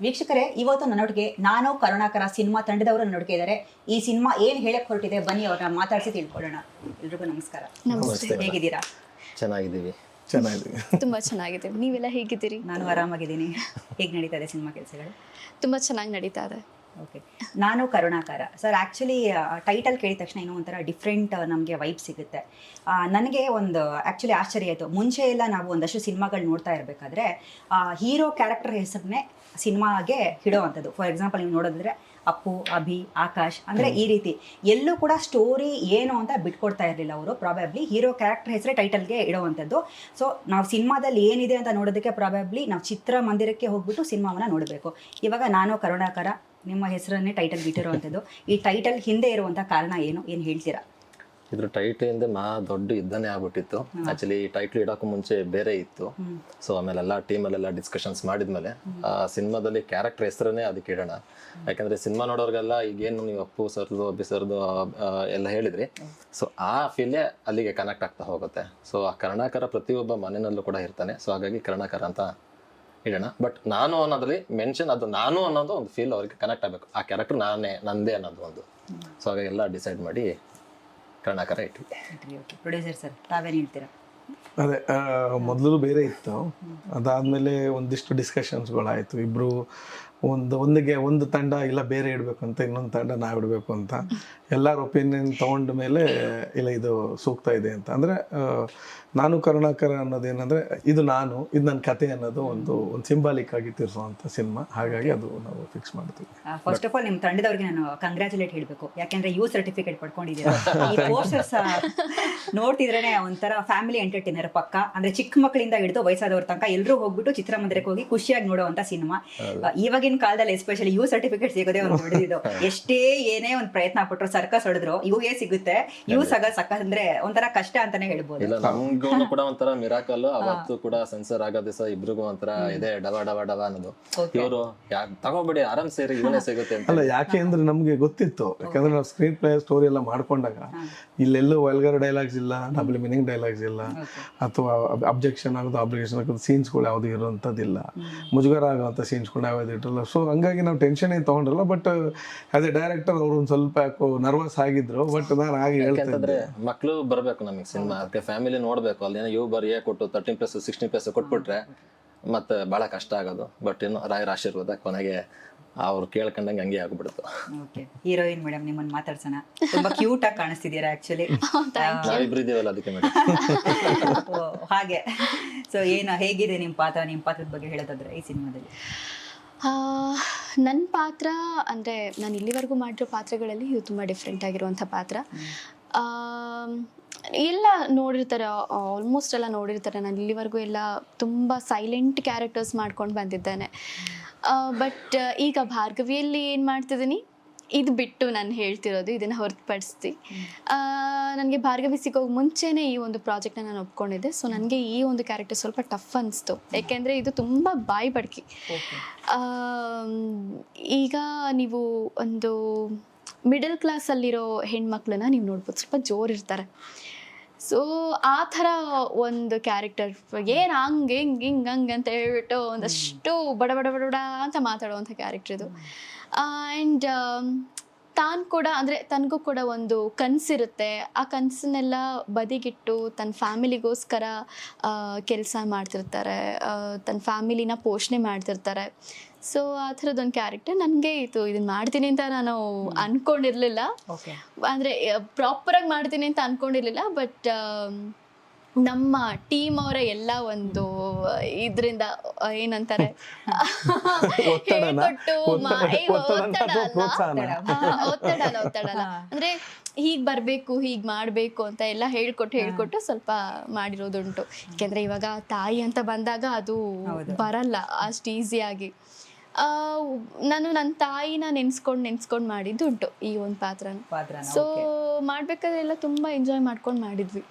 ವೀಕ್ಷಕರೇ, ಇವತ್ತು ನನ್ನೊಟ್ಟಿಗೆ ನಾನು ಕರುಣಾಕರ ಸಿನಿಮಾ ತಂಡದವರು ನನ್ನೊಟ್ಟಿಗೆ ಇದ್ದಾರೆ. ಈ ಸಿನಿಮಾ ಏನು ಹೇಳಕ್ ಹೊರಟಿದೆ ಬನ್ನಿ ಅವ್ರನ್ನ ಮಾತಾಡಿಸಿ ತಿಳ್ಕೊಳ್ಳೋಣ. ಎಲ್ರಿಗೂ ನಮಸ್ಕಾರ. ನಮಸ್ತೆ. ಹೇಗಿದ್ದೀರಾ? ಚೆನ್ನಾಗಿದ್ದೀವಿ. ತುಂಬಾ ಚೆನ್ನಾಗಿದ್ದೀವಿ. ನೀವೆಲ್ಲ ಹೇಗಿದ್ದೀರಿ? ನಾನು ಆರಾಮಾಗಿದ್ದೀನಿ. ಹೇಗೆ ನಡೀತಾ ಇದೆ ಸಿನಿಮಾ ಕೆಲಸಗಳು? ತುಂಬಾ ಚೆನ್ನಾಗಿ ನಡೀತಾ ಇದೆ. ಓಕೆ, ನಾನು ಕರುಣಾಕರ ಸರ್. ಆ್ಯಕ್ಚುಲಿ ಟೈಟಲ್ ಕೇಳಿದ ತಕ್ಷಣ ಏನೋ ಒಂಥರ ಡಿಫ್ರೆಂಟ್ ನಮಗೆ ವೈಬ್ ಸಿಗುತ್ತೆ. ನನಗೆ ಒಂದು ಆ್ಯಕ್ಚುಲಿ ಆಶ್ಚರ್ಯ ಆಯಿತು. ಮುಂಚೆ ಎಲ್ಲ ನಾವು ಒಂದಷ್ಟು ಸಿನಿಮಾಗಳು ನೋಡ್ತಾ ಇರಬೇಕಾದ್ರೆ ಹೀರೋ ಕ್ಯಾರೆಕ್ಟರ್ ಹೆಸರನ್ನೇ ಸಿನಿಮಾಗೆ ಇಡೋ ಅಂಥದ್ದು. ಫಾರ್ ಎಕ್ಸಾಂಪಲ್ ನೀವು ನೋಡೋದಾದ್ರೆ ಅಪ್ಪು, ಅಭಿ, ಆಕಾಶ್ ಅಂದರೆ ಈ ರೀತಿ ಎಲ್ಲೂ ಕೂಡ ಸ್ಟೋರಿ ಏನು ಅಂತ ಬಿಟ್ಕೊಡ್ತಾ ಇರಲಿಲ್ಲ ಅವರು. ಪ್ರಾಬಬ್ಲಿ ಹೀರೋ ಕ್ಯಾರೆಕ್ಟರ್ ಹೆಸರೇ ಟೈಟಲ್ಗೆ ಇಡೋವಂಥದ್ದು. ಸೊ ನಾವು ಸಿನಿಮಾದಲ್ಲಿ ಏನಿದೆ ಅಂತ ನೋಡೋದಕ್ಕೆ ಪ್ರಾಬಬ್ಲಿ ನಾವು ಚಿತ್ರಮಂದಿರಕ್ಕೆ ಹೋಗ್ಬಿಟ್ಟು ಸಿನಿಮಾವನ್ನು ನೋಡಬೇಕು. ಇವಾಗ ನಾನು ಕರುಣಾಕರ ನಿಮ್ಮ ಹೆಸರನ್ನೇ ಟೈಟಲ್ ಬಿಟ್ಟಿರುವಂಥದ್ದು. ಈ ಟೈಟಲ್ ಹಿಂದೆ ಇರುವಂಥ ಕಾರಣ ಏನು ಹೇಳ್ತೀರಾ? ಇದ್ರ ಟೈಟಲ್ ಇಂದ ದೊಡ್ಡ ಯುದ್ಧನೇ ಆಗ್ಬಿಟ್ಟಿತ್ತು. ಆಕ್ಚುಲಿ ಟೈಟ್ಲ್ ಇಡೋಕ್ಕೂ ಮುಂಚೆ ಬೇರೆ ಇತ್ತು. ಸೊ ಆಮೇಲೆಲ್ಲ ಟೀಮಲ್ಲೆಲ್ಲ ಡಿಸ್ಕಷನ್ಸ್ ಮಾಡಿದ್ಮೇಲೆ ಸಿನಿಮಾದಲ್ಲಿ ಕ್ಯಾರೆಕ್ಟರ್ ಹೆಸರನ್ನೇ ಅದಕ್ಕೆ ಇಡೋಣ. ಯಾಕಂದ್ರೆ ಸಿನಿಮಾ ನೋಡೋರ್ಗೆಲ್ಲ ಈಗೇನು ನೀವು ಅಪ್ಪು ಸರ್ದು, ಅಬ್ಬಿ ಸರ್ದು ಎಲ್ಲ ಹೇಳಿದ್ರಿ, ಸೊ ಆ ಫೀಲೇ ಅಲ್ಲಿಗೆ ಕನೆಕ್ಟ್ ಆಗ್ತಾ ಹೋಗುತ್ತೆ. ಸೊ ಆ ಕರುಣಾಕರ ಪ್ರತಿಯೊಬ್ಬ ಮನೆಯಲ್ಲೂ ಕೂಡ ಇರ್ತಾನೆ. ಸೊ ಹಾಗಾಗಿ ಕರುಣಾಕರ ಅಂತ ಇಡೋಣ. ಬಟ್ ನಾನು ಅನ್ನೋದ್ರಲ್ಲಿ ಮೆನ್ಷನ್ ಅದು ನಾನು ಅನ್ನೋದು ಒಂದು ಫೀಲ್ ಅವ್ರಿಗೆ ಕನೆಕ್ಟ್ ಆಗಬೇಕು. ಆ ಕ್ಯಾರೆಕ್ಟರ್ ನಂದೇ ಅನ್ನೋದು ಒಂದು. ಸೊ ಹಾಗಾಗಿ ಎಲ್ಲ ಡಿಸೈಡ್ ಮಾಡಿ ಕರುಣಾಕರ ಇಟ್ವಿ. ಪ್ರೊಡ್ಯೂಸರ್ ಸರ್, ತಾವೇನು ಹೇಳ್ತೀರಾ? ಅದೇ ಮೊದಲು ಬೇರೆ ಇತ್ತು. ಅದಾದಮೇಲೆ ಒಂದಿಷ್ಟು ಡಿಸ್ಕಷನ್ಸ್ಗಳಾಯಿತು. ಇಬ್ಬರು ಒಂದು ತಂಡ ಇಲ್ಲ ಬೇರೆ ಇಡಬೇಕು ಅಂತ, ಇನ್ನೊಂದು ತಂಡ ನಾವು ಇಡಬೇಕು ಅಂತ ಎಲ್ಲರ ಒಪಿನಿಯನ್ ತೊಗೊಂಡ ಮೇಲೆ ಇಲ್ಲ ಇದು ಸೂಕ್ತ ಇದೆ ಅಂತ. ಅಂದರೆ ನಾನು ಕರುಣಾಕರ ಅನ್ನೋದೇನೆಂದರೆ ಇದು ನನ್ನ ಕತೆ ಅನ್ನೋದು ಒಂದು ಸಿಂಬಾಲಿಕ್ ಆಗಿ ತಿರ್ಸುವಂಥ ಸಿನಿಮಾ. ಹಾಗಾಗಿ ಅದು ನಾವು ಫಿಕ್ಸ್ ಮಾಡ್ತೀವಿ. ಫಸ್ಟ್ ಆಫ್ ಆಲ್ ನಿಮ್ಮ ತಂಡದವ್ರಿಗೆ ನಾನು ಕಂಗ್ರ್ಯಾಚುಲೇಟ್ ಹೇಳಬೇಕು. ಯಾಕೆಂದ್ರೆ ಯು ಸರ್ಟಿಫಿಕೇಟ್ ಪಡ್ಕೊಂಡಿದ್ದೀರಾ. ಈ ಪೋಸ್ಟರ್ಸ್ ನೋಡ್ತಿದ್ರೇನೆ ಒಂಥರ ಫ್ಯಾಮಿಲಿ ಎಂಟರ್ಟೈನರ್ ಪಕ್ಕ. ಅಂದ್ರೆ ಚಿಕ್ಕ ಮಕ್ಕಳಿಂದ ಹಿಡಿದು ವಯಸ್ಸಾದವ್ರ ತನಕ ಎಲ್ಲರೂ ಹೋಗ್ಬಿಟ್ಟು ಚಿತ್ರಮಂದಿರಕ್ಕೆ ಹೋಗಿ ಖುಷಿಯಾಗಿ ನೋಡುವಂತ ಸಿನಿಮಾ. ಇವಾಗಿನ ಕಾಲದಲ್ಲಿ ಎಸ್ಪೆಷಲಿ ಯು ಸರ್ಟಿಫಿಕೇಟ್ ಸಿಗೋದೇ ಒಂದು ಹೊಡೆದಿದ್ದು. ಎಷ್ಟೇ ಏನೇ ಒಂದು ಪ್ರಯತ್ನ ಪಟ್ಟರು, ಸರ್ಕಸ್ ಹೊಡೆದ್ರು, ಇವಾಗೇ ಸಿಗುತ್ತೆ. ಯು ಅಂದ್ರೆ ಒಂಥರ ಕಷ್ಟ ಅಂತಾನೆ ಹೇಳ್ಬೋದು. ನಮ್ಗೂ ಕೂಡ ಒಂಥರ ಮಿರಾಕಲ್. ಅವತ್ತು ಕೂಡ ಸೆನ್ಸರ್ ಆಗೋ ದಿವಸ ಇಬ್ರಿಗೂ ಒಂಥರ ಇದೆ ಡವ ಡವ ಡವ ಅನ್ನೋದು. ಇವರು ತಗೋಬಿಡಿ ಆರಾಮ್ ಸೇರಿ ಇವನೇ ಸಿಗುತ್ತೆ ಅಂತ. ಅಲ್ಲ, ಯಾಕೆ ಅಂದ್ರೆ ನಮ್ಗೆ ಗೊತ್ತಿತ್ತು. ಯಾಕಂದ್ರೆ ನಾವು ಸ್ಕ್ರೀನ್ ಪ್ಲೇ ಸ್ಟೋರಿ ಎಲ್ಲ ಮಾಡ್ಕೊಂಡಾಗ ಇಲ್ಲೆಲ್ಲೂ ವಲ್ಗರ್ ಡೈಲಾಗ್ಸ್ ಇಲ್ಲ, ಡಬಲ್ ಮೀನಿಂಗ್ ಡೈಲಾಗ್ಸ್ ಇಲ್ಲ, ಅಥವಾ ಅಬ್ಜೆಕ್ಷನ್ ಆಗೋದು ಅಬ್ಲಿಗೇಷನ್ ಆಗೋದು ಸೀನ್ಸ್ಗಳು ಯಾವ್ದು ಇರುವಂಥದ್ದಿಲ್ಲ, ಮುಜುಗರ ಆಗುವಂಥ ಸೀನ್ಸ್ಗಳು ಯಾವ್ದು ಇಟ್ಟಿರಲ್ಲ. ಸೊ ಹಂಗಾಗಿ ನಾವು ಟೆನ್ಷನ್ ಏನು ತಗೊಂಡಿರಲ್ಲ. ಬಟ್ ಆಸ್ ಎ ಡೈರೆಕ್ಟರ್ ಅವರು ಒಂದು ಸ್ವಲ್ಪ ಯಾಕೋ ನರ್ವಸ್ ಆಗಿದ್ರು. ಬಟ್ ನಾನು ಹಾಗೆ ಹೇಳ್ತಂದ್ರೆ ಮಕ್ಳು ಬರ್ಬೇಕು ನಮಗೆ ಸಿನಿಮಾ, ಅದಕ್ಕೆ ಫ್ಯಾಮಿಲಿ ನೋಡ್ಬೇಕು. ಅಲ್ಲಿ ಏನೋ ಯು ಬರ್ ಕೊಟ್ಟು 13+ 16+ ಕೊಟ್ಬಿಟ್ರೆ ಮತ್ತೆ ಬಹಳ ಕಷ್ಟ ಆಗೋದು. ಬಟ್ ಇನ್ನು ರಾಯರ ಆಶೀರ್ವಾದ ಕೊನೆಗೆ ಅವ್ರು ಕೇಳ್ಕೊಂಡಂಗೆ ಹಂಗೆ ಆಗ್ಬಿಡ್ತು. ಹೀರೋಯಿನ್ ಮೇಡಮ್, ನಿಮ್ಮನ್ನ ಮಾತಾಡ್ಸೋಣ. ತುಂಬಾ ಕ್ಯೂಟ್ ಆಗಿ ಕಾಣಿಸ್ತಿದ್ದೀರಾ ಆಕ್ಚುಲಿ. ನಾವಿಬ್ರು ಇದೀವಲ್ಲ ಅದಕ್ಕೆ ಮೇಡಮ್. ಹಾಗೆ. ಸೊ ಹೇಗಿದೆ ನಿಮ್ಮ ಪಾತ್ರದ ಬಗ್ಗೆ ಹೇಳೋದಾದ್ರೆ ಈ ಸಿನಿಮಾದಲ್ಲಿ? ನನ್ನ ಪಾತ್ರ ಅಂದರೆ ನಾನು ಇಲ್ಲಿವರೆಗೂ ಮಾಡಿರೋ ಪಾತ್ರಗಳಲ್ಲಿ ಇದು ತುಂಬ ಡಿಫ್ರೆಂಟ್ ಆಗಿರುವಂಥ ಪಾತ್ರ. ಎಲ್ಲ ನೋಡಿರ್ತಾರೆ, ಆಲ್ಮೋಸ್ಟ್ ಎಲ್ಲ ನೋಡಿರ್ತಾರೆ. ನಾನು ಇಲ್ಲಿವರೆಗೂ ಎಲ್ಲ ತುಂಬ ಸೈಲೆಂಟ್ ಕ್ಯಾರೆಕ್ಟರ್ಸ್ ಮಾಡ್ಕೊಂಡು ಬಂದಿದ್ದೇನೆ. ಬಟ್ ಈಗ ಭಾರ್ಗವಿಯಲ್ಲಿ ಏನು ಮಾಡ್ತಿದ್ದೀನಿ, ಇದು ಬಿಟ್ಟು ನಾನು ಹೇಳ್ತಿರೋದು ಇದನ್ನು ಹೊರತುಪಡಿಸಿ ನನಗೆ ಭಾರ್ಗವಿ ಸಿಗೋಕೆ ಮುಂಚೆನೇ ಈ ಒಂದು ಪ್ರಾಜೆಕ್ಟ್ನ ನಾನು ಒಪ್ಕೊಂಡಿದ್ದೆ. ಸೊ ನನಗೆ ಈ ಒಂದು ಕ್ಯಾರೆಕ್ಟರ್ ಸ್ವಲ್ಪ ಟಫ್ ಅನಿಸ್ತು. ಯಾಕೆಂದರೆ ಇದು ತುಂಬ ಬಾಯಿ ಬಡ್ಕಿ. ಈಗ ನೀವು ಒಂದು ಮಿಡಲ್ ಕ್ಲಾಸಲ್ಲಿರೋ ಹೆಣ್ಮಕ್ಳನ್ನ ನೀವು ನೋಡ್ಬೋದು, ಸ್ವಲ್ಪ ಜೋರಿರ್ತಾರೆ. ಸೊ ಆ ಥರ ಒಂದು ಕ್ಯಾರೆಕ್ಟರ್, ಏನು ಹಂಗೆ ಹಿಂಗೆ ಅಂತ ಹೇಳ್ಬಿಟ್ಟು ಒಂದಷ್ಟು ಬಡ ಬಡ ಬಡ ಬಡ ಅಂತ ಮಾತಾಡುವಂಥ ಕ್ಯಾರೆಕ್ಟರ್ ಇದು. ಆ್ಯಂಡ್ ತಾನು ಕೂಡ ಅಂದರೆ ತನಗೂ ಕೂಡ ಒಂದು ಕನಸಿರುತ್ತೆ. ಆ ಕನಸನ್ನೆಲ್ಲ ಬದಿಗಿಟ್ಟು ತನ್ನ ಫ್ಯಾಮಿಲಿಗೋಸ್ಕರ ಕೆಲಸ ಮಾಡ್ತಿರ್ತಾರೆ, ತನ್ನ ಫ್ಯಾಮಿಲಿನ ಪೋಷಣೆ ಮಾಡ್ತಿರ್ತಾರೆ. ಸೊ ಆ ಥರದ್ದೊಂದು ಕ್ಯಾರೆಕ್ಟರ್ ನನಗೆ ಇದನ್ನು ಮಾಡ್ತೀನಿ ಅಂತ ನಾನು ಅಂದ್ಕೊಂಡಿರಲಿಲ್ಲ. ಅಂದರೆ ಪ್ರಾಪರಾಗಿ ಮಾಡ್ತೀನಿ ಅಂತ ಅಂದ್ಕೊಂಡಿರಲಿಲ್ಲ. ಬಟ್ ನಮ್ಮ ಟೀಮ್ ಅವರ ಎಲ್ಲ ಒಂದು ಇದರಿಂದ ಏನಂತಾರೆ ಒತ್ತಡ ಅಲ್ಲ, ಅಂದ್ರೆ ಹೀಗ್ ಬರ್ಬೇಕು ಹೀಗ್ ಮಾಡ್ಬೇಕು ಅಂತ ಎಲ್ಲ ಹೇಳ್ಕೊಟ್ಟು ಸ್ವಲ್ಪ ಮಾಡಿರೋದುಂಟು. ಯಾಕೆಂದ್ರೆ ಇವಾಗ ತಾಯಿ ಅಂತ ಬಂದಾಗ ಅದು ಬರಲ್ಲ ಅಷ್ಟು ಈಸಿಯಾಗಿ. ನಾನು ನನ್ನ ತಾಯಿನ ನೆನ್ಸ್ಕೊಂಡು ಮಾಡಿದ್ದುಂಟು ಈ ಒಂದು ಪಾತ್ರನ. ಸೊ ಮಾಡ್ಬೇಕಾದ್ರೆ ಎಲ್ಲ ತುಂಬಾ ಎಂಜಾಯ್ ಮಾಡ್ಕೊಂಡು ಮಾಡಿದ್ವಿ.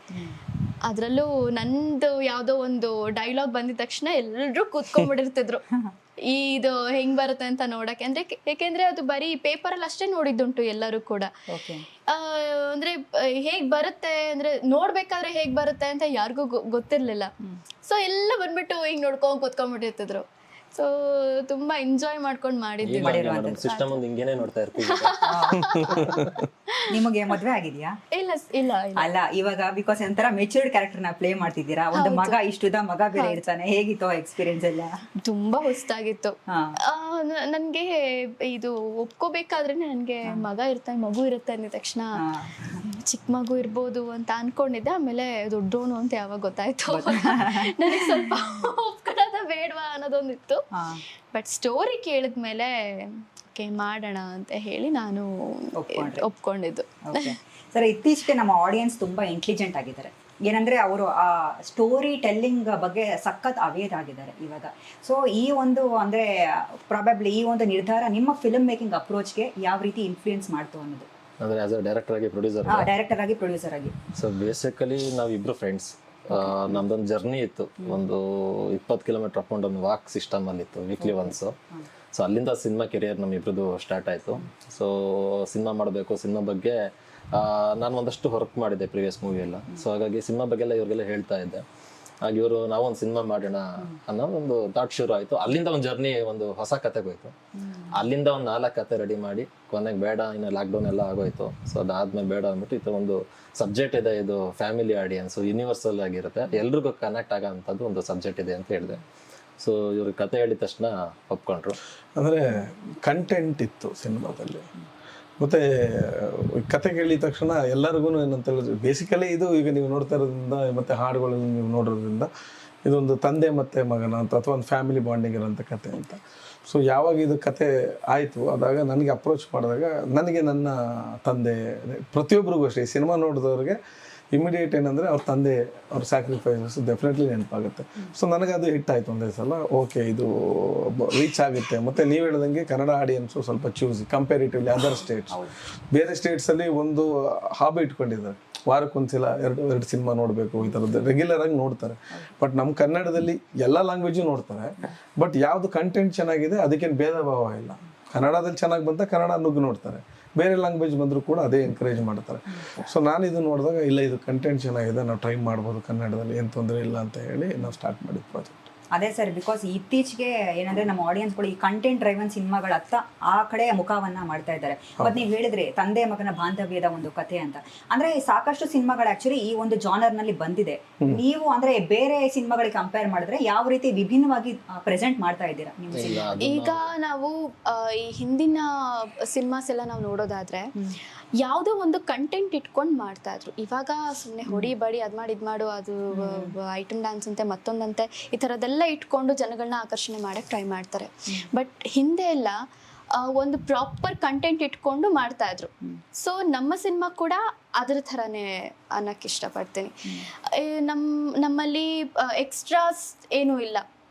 ಅದರಲ್ಲೂ ನಂದು ಯಾವುದೋ ಒಂದು ಡೈಲಾಗ್ ಬಂದಿದ ತಕ್ಷಣ ಎಲ್ಲರೂ ಕೂತ್ಕೊಂಡ್ಬಿಟ್ಟಿರ್ತಿದ್ರು ಇದು ಹೆಂಗ್ ಬರುತ್ತೆ ಅಂತ ನೋಡಕ್ಕೆ. ಅಂದ್ರೆ ಯಾಕೆಂದ್ರೆ ಅದು ಬರೀ ಪೇಪರಲ್ಲಿ ಅಷ್ಟೇ ನೋಡಿದ್ದುಂಟು ಎಲ್ಲರೂ ಕೂಡ. ಅಂದ್ರೆ ಹೇಗ್ ಬರುತ್ತೆ ಅಂದ್ರೆ ನೋಡ್ಬೇಕಾದ್ರೆ ಹೇಗ್ ಬರುತ್ತೆ ಅಂತ ಯಾರಿಗೂ ಗೊತ್ತಿರ್ಲಿಲ್ಲ. ಸೊ ಎಲ್ಲ ಬಂದ್ಬಿಟ್ಟು ಹಿಂಗ್ ನೋಡ್ಕೊಂಡ್ ಕೂತ್ಕೊಂಡ್ಬಿಟ್ಟಿರ್ತಿದ್ರು. ಸೊ ತುಂಬಾ ಎಂಜಾಯ್ ಮಾಡ್ಕೊಂಡು ಮಾಡಿದ್ವಿ. ಸಿಸ್ಟಮ್ ಒಂದು ಹಿಂಗೇನೆ ನೋಡ್ತಾ ಇರ್ತೀವಿ. ನಿಮಗೆ ಮದ್ವೆ ಆಗಿದ್ಯಾ? ಇಲ್ಲ ಇಲ್ಲ ಇಲ್ಲ. ಅಲ್ಲ, ಇವಾಗ ಬಿಕಾಸ್ ಒಂಥರ ಮೆಚೂರ್ಡ್ ಕ್ಯಾರೆಕ್ಟರ್ ನ ಪ್ಲೇ ಮಾಡ್ತಿದ್ದೀರಾ, ಒಂದು ಮಗ ಇಷ್ಟುದ ಮಗ ಬೇರೆ ಇರ್ತಾನೆ, ಹೇಗಿತ್ತು ಎಕ್ಸ್ಪೀರಿಯನ್ಸ್ ಎಲ್ಲ? ತುಂಬಾ ಹೊಸ್ತಾಗಿತ್ತು. ನನ್ಗೆ ಇದು ಒಪ್ಕೋಬೇಕಾದ್ರೆ ನನ್ಗೆ ಮಗ ಇರ್ತಾನೆ, ಮಗು ಇರುತ್ತೆ ಅಂದ ತಕ್ಷಣ ಚಿಕ್ಕ ಮಗು ಇರ್ಬೋದು ಅಂತ ಅನ್ಕೊಂಡಿದ್ದೆ. ಆಮೇಲೆ ದೊಡ್ಡೋನು ಅಂತ ಯಾವಾಗ ಗೊತ್ತಾಯ್ತು ನನಗೆ ಸ್ವಲ್ಪ ಒಪ್ಕೊಳ್ಳೋದ ಬೇಡವಾ ಅನ್ನೋದೊಂದಿತ್ತು. ಬಟ್ ಸ್ಟೋರಿ ಕೇಳಿದ್ಮೇಲೆ ಓಕೆ ಮಾಡೋಣ ಅಂತ ಹೇಳಿ ನಾನು ಒಪ್ಕೊಂಡಿದ್ದು. ಸರ್, ಇತ್ತೀಚೆಗೆ ನಮ್ಮ ಆಡಿಯನ್ಸ್ ತುಂಬಾ ಇಂಟೆಲಿಜೆಂಟ್ ಆಗಿದ್ದಾರೆ. ಏನಂದ್ರೆ ಅವರು ಆ ಸ್ಟೋರಿ ಟೆಲ್ಲಿಂಗ್ ಬಗ್ಗೆ ಸಖತ್ ಅವೇರ್ ಆಗಿದ್ದಾರೆ ಇವಾಗ. ಸೊ ಈ ಒಂದು ಅಂದ್ರೆ ಪ್ರಾಬಬ್ಲಿ ಈ ಒಂದು ನಿರ್ಧಾರ ನಿಮ್ಮ ಫಿಲ್ಮ್ ಮೇಕಿಂಗ್ ಅಪ್ರೋಚ್ಗೆ ಯಾವ ರೀತಿ ಇನ್ಫ್ಲೂಯೆನ್ಸ್ ಮಾಡ್ತು ಅನ್ನೋದು? ಅಂದ್ರೆ ಆಸ್ ಅ ಡೈರೆಕ್ಟರ್ ಆಗಿ ಪ್ರೊಡ್ಯೂಸರ್ ಆಗಿ. ಸೊ ಬೇಸಿಕಲಿ ನಾವಿಬ್ರು ಫ್ರೆಂಡ್ಸ್. ನಮ್ದೊಂದು ಜರ್ನಿ ಇತ್ತು, ಒಂದು 20 kilometre up and down walk system ಅಲ್ಲಿ ಇತ್ತು ವೀಕ್ಲಿ ಒನ್ಸ್. ಸೊ ಅಲ್ಲಿಂದ ಸಿನಿಮಾ ಕೆರಿಯರ್ ನಮ್ಮಿಬ್ರದ್ದು ಸ್ಟಾರ್ಟ್ ಆಯಿತು. ಸೊ ಸಿನಿಮಾ ಮಾಡಬೇಕು, ಸಿನಿಮಾ ಬಗ್ಗೆ ನಾನು ಒಂದಷ್ಟು ವರ್ಕ್ ಮಾಡಿದ್ದೆ ಪ್ರೀವಿಯಸ್ ಮೂವಿ ಎಲ್ಲ. ಸೊ ಹಾಗಾಗಿ ಸಿನಿಮಾ ಬಗ್ಗೆ ಎಲ್ಲ ಇವ್ರಿಗೆಲ್ಲ ಹೇಳ್ತಾ ಇದ್ದೆ. ಹಾಗೆ ಇವರು ನಾವೊಂದು ಸಿನಿಮಾ ಮಾಡೋಣ ಅನ್ನೋ ಒಂದು ಥಾಟ್ ಶುರು ಆಯಿತು. ಅಲ್ಲಿಂದ ಒಂದು ಜರ್ನಿ ಒಂದು ಹೊಸ ಕತೆಗೆ ಹೋಯ್ತು. ಅಲ್ಲಿಂದ ಒಂದು 4 ಕತೆ ರೆಡಿ ಮಾಡಿ ಕೊನೆಗೆ ಬೇಡ, ಇನ್ನು ಲಾಕ್ಡೌನ್ ಎಲ್ಲ ಆಗೋಯ್ತು. ಸೊ ಅದಾದ್ಮೇಲೆ ಬೇಡ ಅಂದ್ಬಿಟ್ಟು ಇದು ಒಂದು ಸಬ್ಜೆಕ್ಟ್ ಇದೆ, ಇದು ಫ್ಯಾಮಿಲಿ ಆಡಿಯನ್ಸ್, ಯೂನಿವರ್ಸಲ್ ಆಗಿರುತ್ತೆ, ಎಲ್ರಿಗೂ ಕನೆಕ್ಟ್ ಆಗೋ ಅಂಥದ್ದು ಒಂದು ಸಬ್ಜೆಕ್ಟ್ ಇದೆ ಅಂತ ಹೇಳಿದೆ. ಸೊ ಇವ್ರ ಕತೆ ಹೇಳಿದ ತಕ್ಷಣ ಒಪ್ಕೊಂಡ್ರು. ಅಂದರೆ ಕಂಟೆಂಟ್ ಇತ್ತು ಸಿನಿಮಾದಲ್ಲಿ, ಮತ್ತು ಕತೆ ಕೇಳಿದ ತಕ್ಷಣ ಎಲ್ಲರಿಗೂ ಏನಂತ ಹೇಳಿದ್ರೆ ಬೇಸಿಕಲಿ ಇದು ಈಗ ನೀವು ನೋಡ್ತಾ ಇರೋದ್ರಿಂದ ಮತ್ತು ಹಾಡುಗಳಲ್ಲಿ ನೀವು ನೋಡೋದ್ರಿಂದ ಇದೊಂದು ತಂದೆ ಮತ್ತು ಮಗನ ಅಂತ ಅಥವಾ ಒಂದು ಫ್ಯಾಮಿಲಿ ಬಾಂಡಿಂಗ್ ಇರೋಂಥ ಕತೆ ಅಂತ. ಸೊ ಯಾವಾಗ ಇದು ಕತೆ ಆಯಿತು ಆದಾಗ ನನಗೆ ಅಪ್ರೋಚ್ ಮಾಡಿದಾಗ ನನಗೆ ನನ್ನ ತಂದೆ, ಪ್ರತಿಯೊಬ್ಬರಿಗೂ ಅಷ್ಟೇ ಈ ಸಿನಿಮಾ ನೋಡಿದವ್ರಿಗೆ ಇಮಿಡಿಯೇಟ್ ಏನಂದರೆ ಅವ್ರ ತಂದೆ ಅವ್ರ ಸ್ಯಾಕ್ರಿಫೈಸಸ್ ಡೆಫಿನೆಟ್ಲಿ ನೆನಪಾಗುತ್ತೆ. ಸೊ ನನಗೆ ಅದು ಹಿಟ್ ಆಯಿತು ಒಂದೇ ಸಲ. ಓಕೆ, ಇದು ರೀಚ್ ಆಗುತ್ತೆ. ಮತ್ತು ನೀವು ಹೇಳ್ದಂಗೆ ಕನ್ನಡ ಆಡಿಯನ್ಸು ಸ್ವಲ್ಪ ಚೂಸಿ ಕಂಪೇರಿಟಿವ್ಲಿ ಅದರ್ ಸ್ಟೇಟ್ಸ್. ಬೇರೆ ಸ್ಟೇಟ್ಸಲ್ಲಿ ಒಂದು ಹಾಬಿ ಇಟ್ಕೊಂಡಿದ್ದಾರೆ, ವಾರಕ್ಕೊಂದ್ಸಲ ಎರಡು ಸಿನಿಮಾ ನೋಡಬೇಕು, ಈ ಥರದ್ದು ರೆಗ್ಯುಲರ್ ಆಗಿ ನೋಡ್ತಾರೆ. ಬಟ್ ನಮ್ಮ ಕನ್ನಡದಲ್ಲಿ ಎಲ್ಲ ಲ್ಯಾಂಗ್ವೇಜು ನೋಡ್ತಾರೆ. ಬಟ್ ಯಾವುದು ಕಂಟೆಂಟ್ ಚೆನ್ನಾಗಿದೆ ಅದಕ್ಕೇನು ಭೇದ ಭಾವ ಇಲ್ಲ. ಕನ್ನಡದಲ್ಲಿ ಚೆನ್ನಾಗಿ ಬಂತ ಕನ್ನಡ ನುಗ್ಗು ನೋಡ್ತಾರೆ, ಬೇರೆ ಲ್ಯಾಂಗ್ವೇಜ್ ಬಂದರೂ ಕೂಡ ಅದೇ ಎನ್ಕರೇಜ್ ಮಾಡ್ತಾರೆ. ಸೊ ನಾನು ಇದು ನೋಡಿದಾಗ ಇಲ್ಲ, ಇದು ಕಂಟೆಂಟ್ ಚೆನ್ನಾಗಿದೆ, ನಾವು ಟ್ರೈ ಮಾಡ್ಬೋದು ಕನ್ನಡದಲ್ಲಿ, ಏನು ತೊಂದರೆ ಇಲ್ಲ ಅಂತ ಹೇಳಿ ನಾವು ಸ್ಟಾರ್ಟ್ ಮಾಡಿದ್ದು ಪ್ರಾಜೆಕ್ಟ್. ಅದೇ ಸರ್, ಬಿಕಾಸ್ ಇತ್ತೀಚೆಗೆ ಏನಂದ್ರೆ ನಮ್ಮ ಆಡಿಯನ್ಸ್ಗಳು ಈ ಕಂಟೆಂಟ್ ಡ್ರೈವನ್ ಸಿನಿಮಾಗಳ ಹತ್ತ ಆ ಕಡೆ ಮುಖವನ್ನ ಮಾಡ್ತಾ ಇದ್ದಾರೆ. ಮತ್ತೆ ನೀವು ಹೇಳಿದ್ರೆ ತಂದೆ ಮಗನ ಬಾಂಧವ್ಯದ ಒಂದು ಕಥೆ ಅಂತ, ಅಂದ್ರೆ ಸಾಕಷ್ಟು ಸಿನಿಮಾಗಳು ಆಕ್ಚುಲಿ ಈ ಒಂದು ಜಾನರ್ ನಲ್ಲಿ ಬಂದಿದೆ. ನೀವು ಅಂದ್ರೆ ಬೇರೆ ಸಿನಿಮಾಗಳಿಗೆ ಕಂಪೇರ್ ಮಾಡಿದ್ರೆ ಯಾವ ರೀತಿ ವಿಭಿನ್ನವಾಗಿ ಪ್ರೆಸೆಂಟ್ ಮಾಡ್ತಾ ಇದ್ದೀರಾ ನೀವು? ಈಗ ನಾವು ಈ ಹಿಂದಿನ ಸಿನಿಮಾಸ್ ಎಲ್ಲ ನಾವು ನೋಡೋದಾದ್ರೆ ಯಾವುದೋ ಒಂದು ಕಂಟೆಂಟ್ ಇಟ್ಕೊಂಡು ಮಾಡ್ತಾ ಇದ್ರು. ಇವಾಗ ಸುಮ್ಮನೆ ಹೊಡಿ ಬಡಿ ಅದು ಮಾಡಿ ಇದು ಮಾಡು, ಅದು ಐಟಮ್ ಡ್ಯಾನ್ಸ್ ಅಂತೆ ಮತ್ತೊಂದಂತೆ ಈ ಥರದ್ದೆಲ್ಲ ಇಟ್ಕೊಂಡು ಜನಗಳನ್ನ ಆಕರ್ಷಣೆ ಮಾಡೋಕ್ಕೆ ಟ್ರೈ ಮಾಡ್ತಾರೆ. ಬಟ್ ಹಿಂದೆ ಎಲ್ಲ ಒಂದು ಪ್ರಾಪರ್ ಕಂಟೆಂಟ್ ಇಟ್ಕೊಂಡು ಮಾಡ್ತಾ ಇದ್ರು. ಸೊ ನಮ್ಮ ಸಿನಿಮಾ ಕೂಡ ಅದರ ಥರನೇ ಅನ್ನೋಕ್ಕೆ ಇಷ್ಟಪಡ್ತೀನಿ. ನಮ್ಮಲ್ಲಿ ಎಕ್ಸ್ಟ್ರಾಸ್ ಏನೂ ಇಲ್ಲ.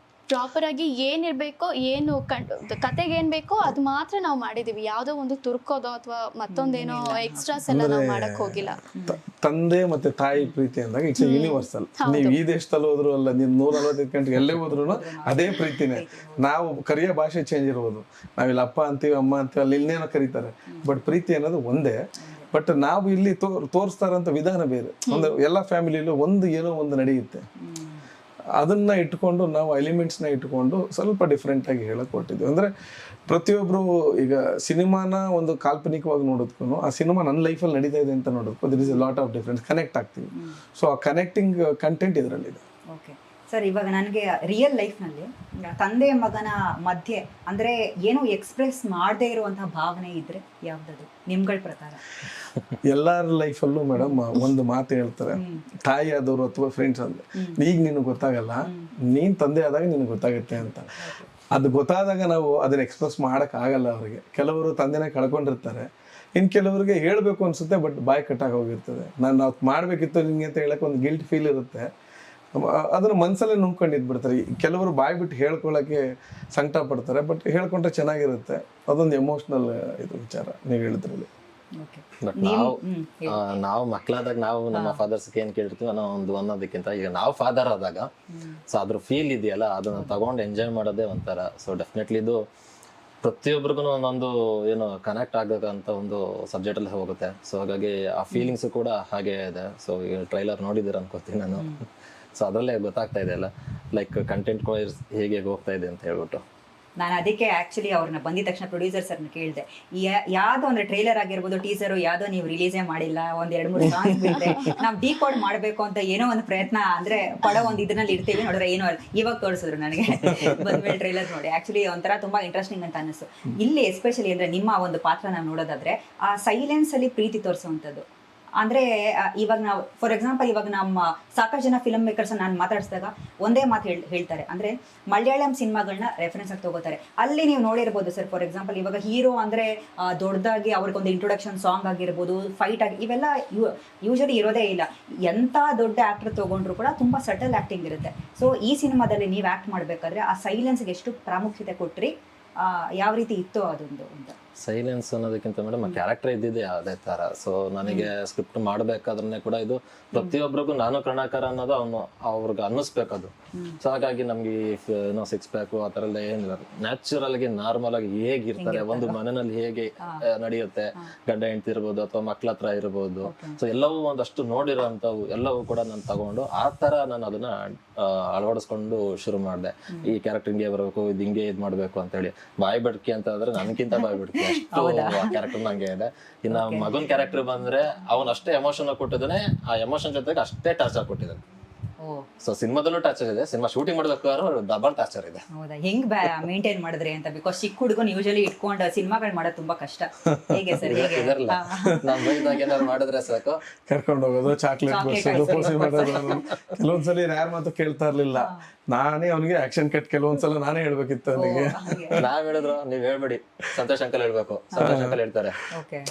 ಪ್ರಾಪರ್ ಆಗಿ ಏನಿರಬೇಕೋ, ಏನು ಕತೆಗೆ ಏನು ಬೇಕೋ ಅದು ಮಾತ್ರ ನಾವು ಮಾಡಿದೀವಿ. ಯಾವುದೋ ಒಂದು ತುರ್ಕೋದೋ ಅಥವಾ ಮತ್ತೊಂದೇನೋ ಎಕ್ಸ್ಟ್ರಾಸ್ ಎಲ್ಲ ನಾವು ಮಾಡಕ್ ಹೋಗಿಲ್ಲ. ತಂದೆ ಮತ್ತೆ ತಾಯಿ ಪ್ರೀತಿ ಅಂದಾಗ ಇಟ್ಸ್ ಯೂನಿವರ್ಸಲ್. ನೀವು ಈ ದೇಶದಲ್ಲಿ ಹೋದ್ರು ಅಲ್ಲ, ನೀವು 145 ಗಂಟೆಗೆ ಎಲ್ಲೇ ಹೋದ್ರು ಅದೇ ಪ್ರೀತಿನೇ. ನಾವು ಕರೆಯೋ ಭಾಷೆ ಚೇಂಜ್ ಇರ್ಬೋದು, ನಾವಿಲ್ಲಿ ಅಪ್ಪ ಅಂತೀವಿ ಅಮ್ಮ ಅಂತೀವಿ, ಅಲ್ಲಿ ಇನ್ನೇನೋ ಕರೀತಾರೆ. ಬಟ್ ಪ್ರೀತಿ ಅನ್ನೋದು ಒಂದೇ. ಬಟ್ ನಾವು ಇಲ್ಲಿ ತೋರಿಸ್ತಾರಂತ ವಿಧಾನ ಬೇರೆ. ಒಂದು ಎಲ್ಲ ಫ್ಯಾಮಿಲಿಯಲ್ಲೂ ಏನೋ ಒಂದು ನಡೆಯುತ್ತೆ. ಅದನ್ನ ಇಟ್ಕೊಂಡು ನಾವು ಎಲಿಮೆಂಟ್ಸ್ನ ಇಟ್ಕೊಂಡು ಸ್ವಲ್ಪ ಡಿಫ್ರೆಂಟ್ ಆಗಿ ಹೇಳಕ್ ಕೊಟ್ಟಿದ್ವಿ. ಅಂದ್ರೆ ಪ್ರತಿಯೊಬ್ರು ಈಗ ಸಿನಿಮಾನ ಒಂದು ಕಾಲ್ಪನಿಕವಾಗಿ ನೋಡೋದಕ್ಕೂ ಆ ಸಿನಿಮಾ ನನ್ನ ಲೈಫಲ್ಲಿ ನಡೀತಾ ಇದೆ ಅಂತ ನೋಡೋದಕ್ಕೂ there is a lot of difference. Connect ಆಗ್ತೀವಿ. ಸೊ ಆ ಕನೆಕ್ಟಿಂಗ್ ಕಂಟೆಂಟ್ ಇದರಲ್ಲಿದೆ. ಓಕೆ ಸರ್, ಇವಾಗ ನನಗೆ ರಿಯಲ್ ಲೈಫ್ನಲ್ಲಿ ತಂದೆ ಮಗನ ಮಧ್ಯೆ ಅಂದರೆ ಏನು ಎಕ್ಸ್ಪ್ರೆಸ್ ಮಾಡದೇ ಇರುವಂತಹ ಭಾವನೆ ಇದ್ರೆ ಯಾವ್ದದು ನಿಮ್ಗಳ ಪ್ರಕಾರ? ಎಲ್ಲರ ಲೈಫಲ್ಲೂ ಮೇಡಮ್ ಒಂದು ಮಾತು ಹೇಳ್ತಾರೆ, ತಾಯಿ ಆದವರು ಅಥವಾ ಫ್ರೆಂಡ್ಸ್ ಅಂದ್ರೆ, ಈಗ ನಿನಗೆ ಗೊತ್ತಾಗಲ್ಲ, ನೀನ್ ತಂದೆ ಆದಾಗ ನಿನಗೆ ಗೊತ್ತಾಗುತ್ತೆ ಅಂತ. ಅದು ಗೊತ್ತಾದಾಗ ನಾವು ಅದನ್ನ ಎಕ್ಸ್ಪ್ರೆಸ್ ಮಾಡಕ್ ಆಗಲ್ಲ ಅವ್ರಿಗೆ. ಕೆಲವರು ತಂದೆನ ಕಳ್ಕೊಂಡಿರ್ತಾರೆ, ಇನ್ನು ಕೆಲವರಿಗೆ ಹೇಳಬೇಕು ಅನ್ಸುತ್ತೆ, ಬಟ್ ಬಾಯಿ ಕಟ್ಟಾಗಿ ಹೋಗಿರ್ತದೆ. ನಾವು ಮಾಡಬೇಕಿತ್ತು ನಿಂಗೆ ಅಂತ ಹೇಳಕ್ ಒಂದು ಗಿಲ್ಟ್ ಫೀಲ್ ಇರುತ್ತೆ. ಅದನ್ನ ಮನಸ್ಸಲ್ಲೇ ನುಂಗ್ಕೊಂಡಿದ್ಬಿಡ್ತಾರೆ. ಕೆಲವರು ಬಾಯಿ ಬಿಟ್ಟು ಹೇಳ್ಕೊಳ್ಳೋಕ್ಕೆ ಸಂಕಟ ಪಡ್ತಾರೆ, ಬಟ್ ಹೇಳ್ಕೊಂಡ್ರೆ ಚೆನ್ನಾಗಿರುತ್ತೆ. ಅದೊಂದು ಎಮೋಷ್ನಲ್ ಇದು ವಿಚಾರ ನೀವು ಹೇಳಿದ್ರಲ್ಲಿ. ಬಟ್ ನಾವು ಮಕ್ಕಳಾದಾಗ ನಾವು ನಮ್ಮ ಫಾದರ್ಸ್ ಏನ್ ಕೇಳಿರ್ತೀವಿ ಅನ್ನೋದಕ್ಕಿಂತ ಈಗ ನಾವು ಫಾದರ್ ಆದಾಗ ಸೊ ಅದ್ರ ಫೀಲ್ ಇದೆಯಲ್ಲ, ಅದನ್ನ ತಗೊಂಡು ಎಂಜಾಯ್ ಮಾಡೋದೇ ಒಂಥರ. ಸೊ ಡೆಫಿನೆಟ್ಲಿ ಇದು ಪ್ರತಿಯೊಬ್ಬರಿಗೂ ಒಂದೊಂದು ಏನು ಕನೆಕ್ಟ್ ಆಗಬೇಕಂತ ಒಂದು ಸಬ್ಜೆಕ್ಟ್ ಅಲ್ಲಿ ಹೋಗುತ್ತೆ. ಸೊ ಹಾಗಾಗಿ ಆ ಫೀಲಿಂಗ್ಸ್ ಕೂಡ ಹಾಗೆ ಇದೆ. ಸೊ ಈಗ ಟ್ರೈಲರ್ ನೋಡಿದ್ದೀರ ಅನ್ಕೋತೀನಿ ನಾನು. ಸೊ ಅದರಲ್ಲೇ ಗೊತ್ತಾಗ್ತಾ ಇದೆ ಅಲ್ಲ, ಲೈಕ್ ಕಂಟೆಂಟ್ ಹೇಗೆ ಹೋಗ್ತಾ ಇದೆ ಅಂತ ಹೇಳ್ಬಿಟ್ಟು. ನಾನು ಅದಕ್ಕೆ ಆಕ್ಚುಲಿ ಅವ್ರನ್ನ ಬಂದಿದ ತಕ್ಷಣ ಪ್ರೊಡ್ಯೂಸರ್ ಸರ್ನ ಕೇಳಿದೆ, ಯಾವ್ದೋ ಅಂದ್ರೆ ಟ್ರೈಲರ್ ಆಗಿರ್ಬೋದು, ಟೀಸರು ಯಾವ್ದೋ ನೀವು ರಿಲೀಸೇ ಮಾಡಿಲ್ಲ, ಒಂದ್ 2-3 ಸಾಂಗ್ಸ್ ಬಿಟ್ಟೆ ನಾವು ಡಿಕೋಡ್ ಮಾಡ್ಬೇಕು ಅಂತ ಏನೋ ಒಂದು ಪ್ರಯತ್ನ ಅಂದ್ರೆ ಪಡ ಒಂದ್ ಇದರಲ್ಲಿ ಇರ್ತೀವಿ, ನೋಡಿದ್ರೆ ಏನೋ ಇವಾಗ ತೋರಿಸಿದ್ರು ನನಗೆ ಬಂದ್ಮೇಲೆ ಟ್ರೈಲರ್ ನೋಡಿ. ಆಕ್ಚುಲಿ ಒಂಥರ ತುಂಬಾ ಇಂಟ್ರೆಸ್ಟಿಂಗ್ ಅಂತ ಅನಿಸ್ತು. ಇಲ್ಲಿ ಎಸ್ಪೆಷಲಿ ಅಂದ್ರೆ ನಿಮ್ಮ ಒಂದು ಪಾತ್ರ ನಾವು ನೋಡೋದಾದ್ರೆ ಆ ಸೈಲೆನ್ಸ್ ಅಲ್ಲಿ ಪ್ರೀತಿ ತೋರಿಸುವಂಥದ್ದು. ಅಂದ್ರೆ ಇವಾಗ ನಾವು ಫಾರ್ ಎಕ್ಸಾಂಪಲ್ ಇವಾಗ ನಮ್ಮ ಸಾಕಷ್ಟು ಜನ ಫಿಲ್ಮ್ ಮೇಕರ್ಸ್ ನಾನು ಮಾತಾಡಿಸಿದಾಗ ಒಂದೇ ಮಾತು ಹೇಳ್ತಾರೆ, ಅಂದ್ರೆ ಮಲಯಾಳಂ ಸಿನಿಮಾಗಳನ್ನ ರೆಫರೆನ್ಸ್ ಆಗಿ ತಗೋತಾರೆ. ಅಲ್ಲಿ ನೀವು ನೋಡಿರ್ಬೋದು ಸರ್, ಫಾರ್ ಎಕ್ಸಾಂಪಲ್ ಇವಾಗ ಹೀರೋ ಅಂದ್ರೆ ದೊಡ್ಡದಾಗಿ ಅವ್ರಿಗೊಂದು ಇಂಟ್ರೊಡಕ್ಷನ್ ಸಾಂಗ್ ಆಗಿರ್ಬೋದು, ಫೈಟ್ ಆಗಿ ಇವೆಲ್ಲ ಯೂಶಲಿ ಇರೋದೇ ಇಲ್ಲ. ಎಂಥ ದೊಡ್ಡ ಆಕ್ಟರ್ ತಗೊಂಡ್ರು ಕೂಡ ತುಂಬಾ ಸಟಲ್ ಆಕ್ಟಿಂಗ್ ಇರುತ್ತೆ. ಸೊ ಈ ಸಿನಿಮಾದಲ್ಲಿ ನೀವು ಆಕ್ಟ್ ಮಾಡ್ಬೇಕಾದ್ರೆ ಆ ಸೈಲೆನ್ಸ್ಗೆ ಎಷ್ಟು ಪ್ರಾಮುಖ್ಯತೆ ಕೊಟ್ರಿ, ಯಾವ ರೀತಿ ಇತ್ತು ಅದೊಂದು ಅಂತ? ಸೈಲೆನ್ಸ್ ಅನ್ನೋದಕ್ಕಿಂತ ಮೇಡಮ್ ಕ್ಯಾರೆಕ್ಟರ್ ಇದ್ದಿದೆ ಅದೇ ತರ. ಸೊ ನನಗೆ ಸ್ಕ್ರಿಪ್ಟ್ ಮಾಡ್ಬೇಕಾದ್ರೆ ಕೂಡ ಇದು ಪ್ರತಿಯೊಬ್ಬರಿಗೂ ನಾನು ಕರ್ಣಾಕರ ಅನ್ನೋದು ಅವ್ರಿಗೆ ಅನ್ನಿಸ್ಬೇಕದು. ಸೊ ಹಾಗಾಗಿ ನಮ್ಗೆ ಏನೋ 6 ಪ್ಯಾಕ್ ಆ ತರ ಎಲ್ಲ ಏನಿಲ್ಲ, ನ್ಯಾಚುರಲ್ ಆಗಿ ನಾರ್ಮಲ್ ಆಗಿ ಹೇಗಿರ್ತಾರೆ, ಒಂದು ಮನೆಯಲ್ಲಿ ಹೇಗೆ ನಡೆಯುತ್ತೆ, ಗಂಡ ಹೆಂಡತಿ ಇರ್ಬೋದು ಅಥವಾ ಮಕ್ಳ ಹತ್ರ ಇರ್ಬೋದು, ಸೊ ಎಲ್ಲವೂ ಒಂದಷ್ಟು ನೋಡಿರೋಂಥವು ಎಲ್ಲವೂ ಕೂಡ ನಾನು ತಗೊಂಡು ಆ ತರ ನಾನು ಅದನ್ನ ಅಳವಡಿಸ್ಕೊಂಡು ಶುರು ಮಾಡಿದೆ. ಈ ಕ್ಯಾರೆಕ್ಟರ್ ಹಿಂಗೆ ಬರಬೇಕು, ಇದು ಹಿಂಗೆ ಇದ್ ಮಾಡ್ಬೇಕು ಅಂತ ಹೇಳಿ. ಬಾಯಿ ಬಡ್ಕಿ ಅಂತ ಆದ್ರೆ ನನಗಿಂತ ಬಾಯಿ ಬಡ್ಕಿ ಅಷ್ಟು ಕ್ಯಾರೆಕ್ಟರ್ ನಂಗೆ ಇದೆ. ಇನ್ನ ಮಗನ್ ಕ್ಯಾರೆಕ್ಟರ್ ಬಂದ್ರೆ ಅವನ್ ಅಷ್ಟೇ ಎಮೋಷನ್ ಕೊಟ್ಟಿದ್ದಾನೆ, ಆ ಎಮೋಷನ್ ಜೊತೆಗೆ ಅಷ್ಟೇ ಟಾರ್ಚರ್ ಕೊಟ್ಟಿದ್ದಾನೆ. ಸೊ ಸಿನಿಮಾದಲ್ಲೂ ಟಾರ್ಚರ್ ಇದೆ, ಸಿನಿಮಾ ಶೂಟಿಂಗ್ ಮಾಡ್ಬೇಕಾದ್ರೂ ಡಬಲ್ ಟಾರ್ಚರ್ ಇದೆ. ಹೌದಾ, ಹೆಂಗ್ ಮೇಂಟೈನ್ ಮಾಡಿದ್ರಿ ಅಂತ? ಬಿಕಾಸ್ ಚಿಕ್ಕ ಹುಡುಗನ್ ಯೂಶಲಿ ಇಟ್ಕೊಂಡು ಸಿನಿಮಾಗಳು ಮಾಡೋದು ತುಂಬಾ ಕಷ್ಟ. ಹೇಗೆ ಸರ್? ಹೇಗೆ ನಾನ್ ಬೈದಾಗ ಏನಾದ್ರು ಮಾಡಿದ್ರೆ ಸಾಕು ಕರ್ಕೊಂಡು ಹೋಗೋದು, ಚಾಕ್ಲೇಟ್ ಬರ್ಸೋದು, ಪೋಸಿ ಮಾಡೋದು. ಕೆಲವೊಂದ್ಸಲಿ ಯಾರ ಮಾತು ಕೇಳ್ತಾ ಇರ್ಲಿಲ್ಲ, ನಾನೇ ಅವನಿಗೆ ಆಕ್ಷನ್ ಕಟ್ ಕೆಲವೊಂದ್ಸಲ ನಾನೇ ಹೇಳ್ಬೇಕಿತ್ತು ಅವನಿಗೆ. ನಾವ್ ಹೇಳಿದ್ರು ನೀವ್ ಹೇಳ್ಬೇಡಿ, ಸಂತೋಷ್ ಅಂಕಲ್ ಹೇಳ್ಬೇಕು, ಸಂತೋಷ್ ಅಂಕಲ್ ಹೇಳ್ತಾರೆ.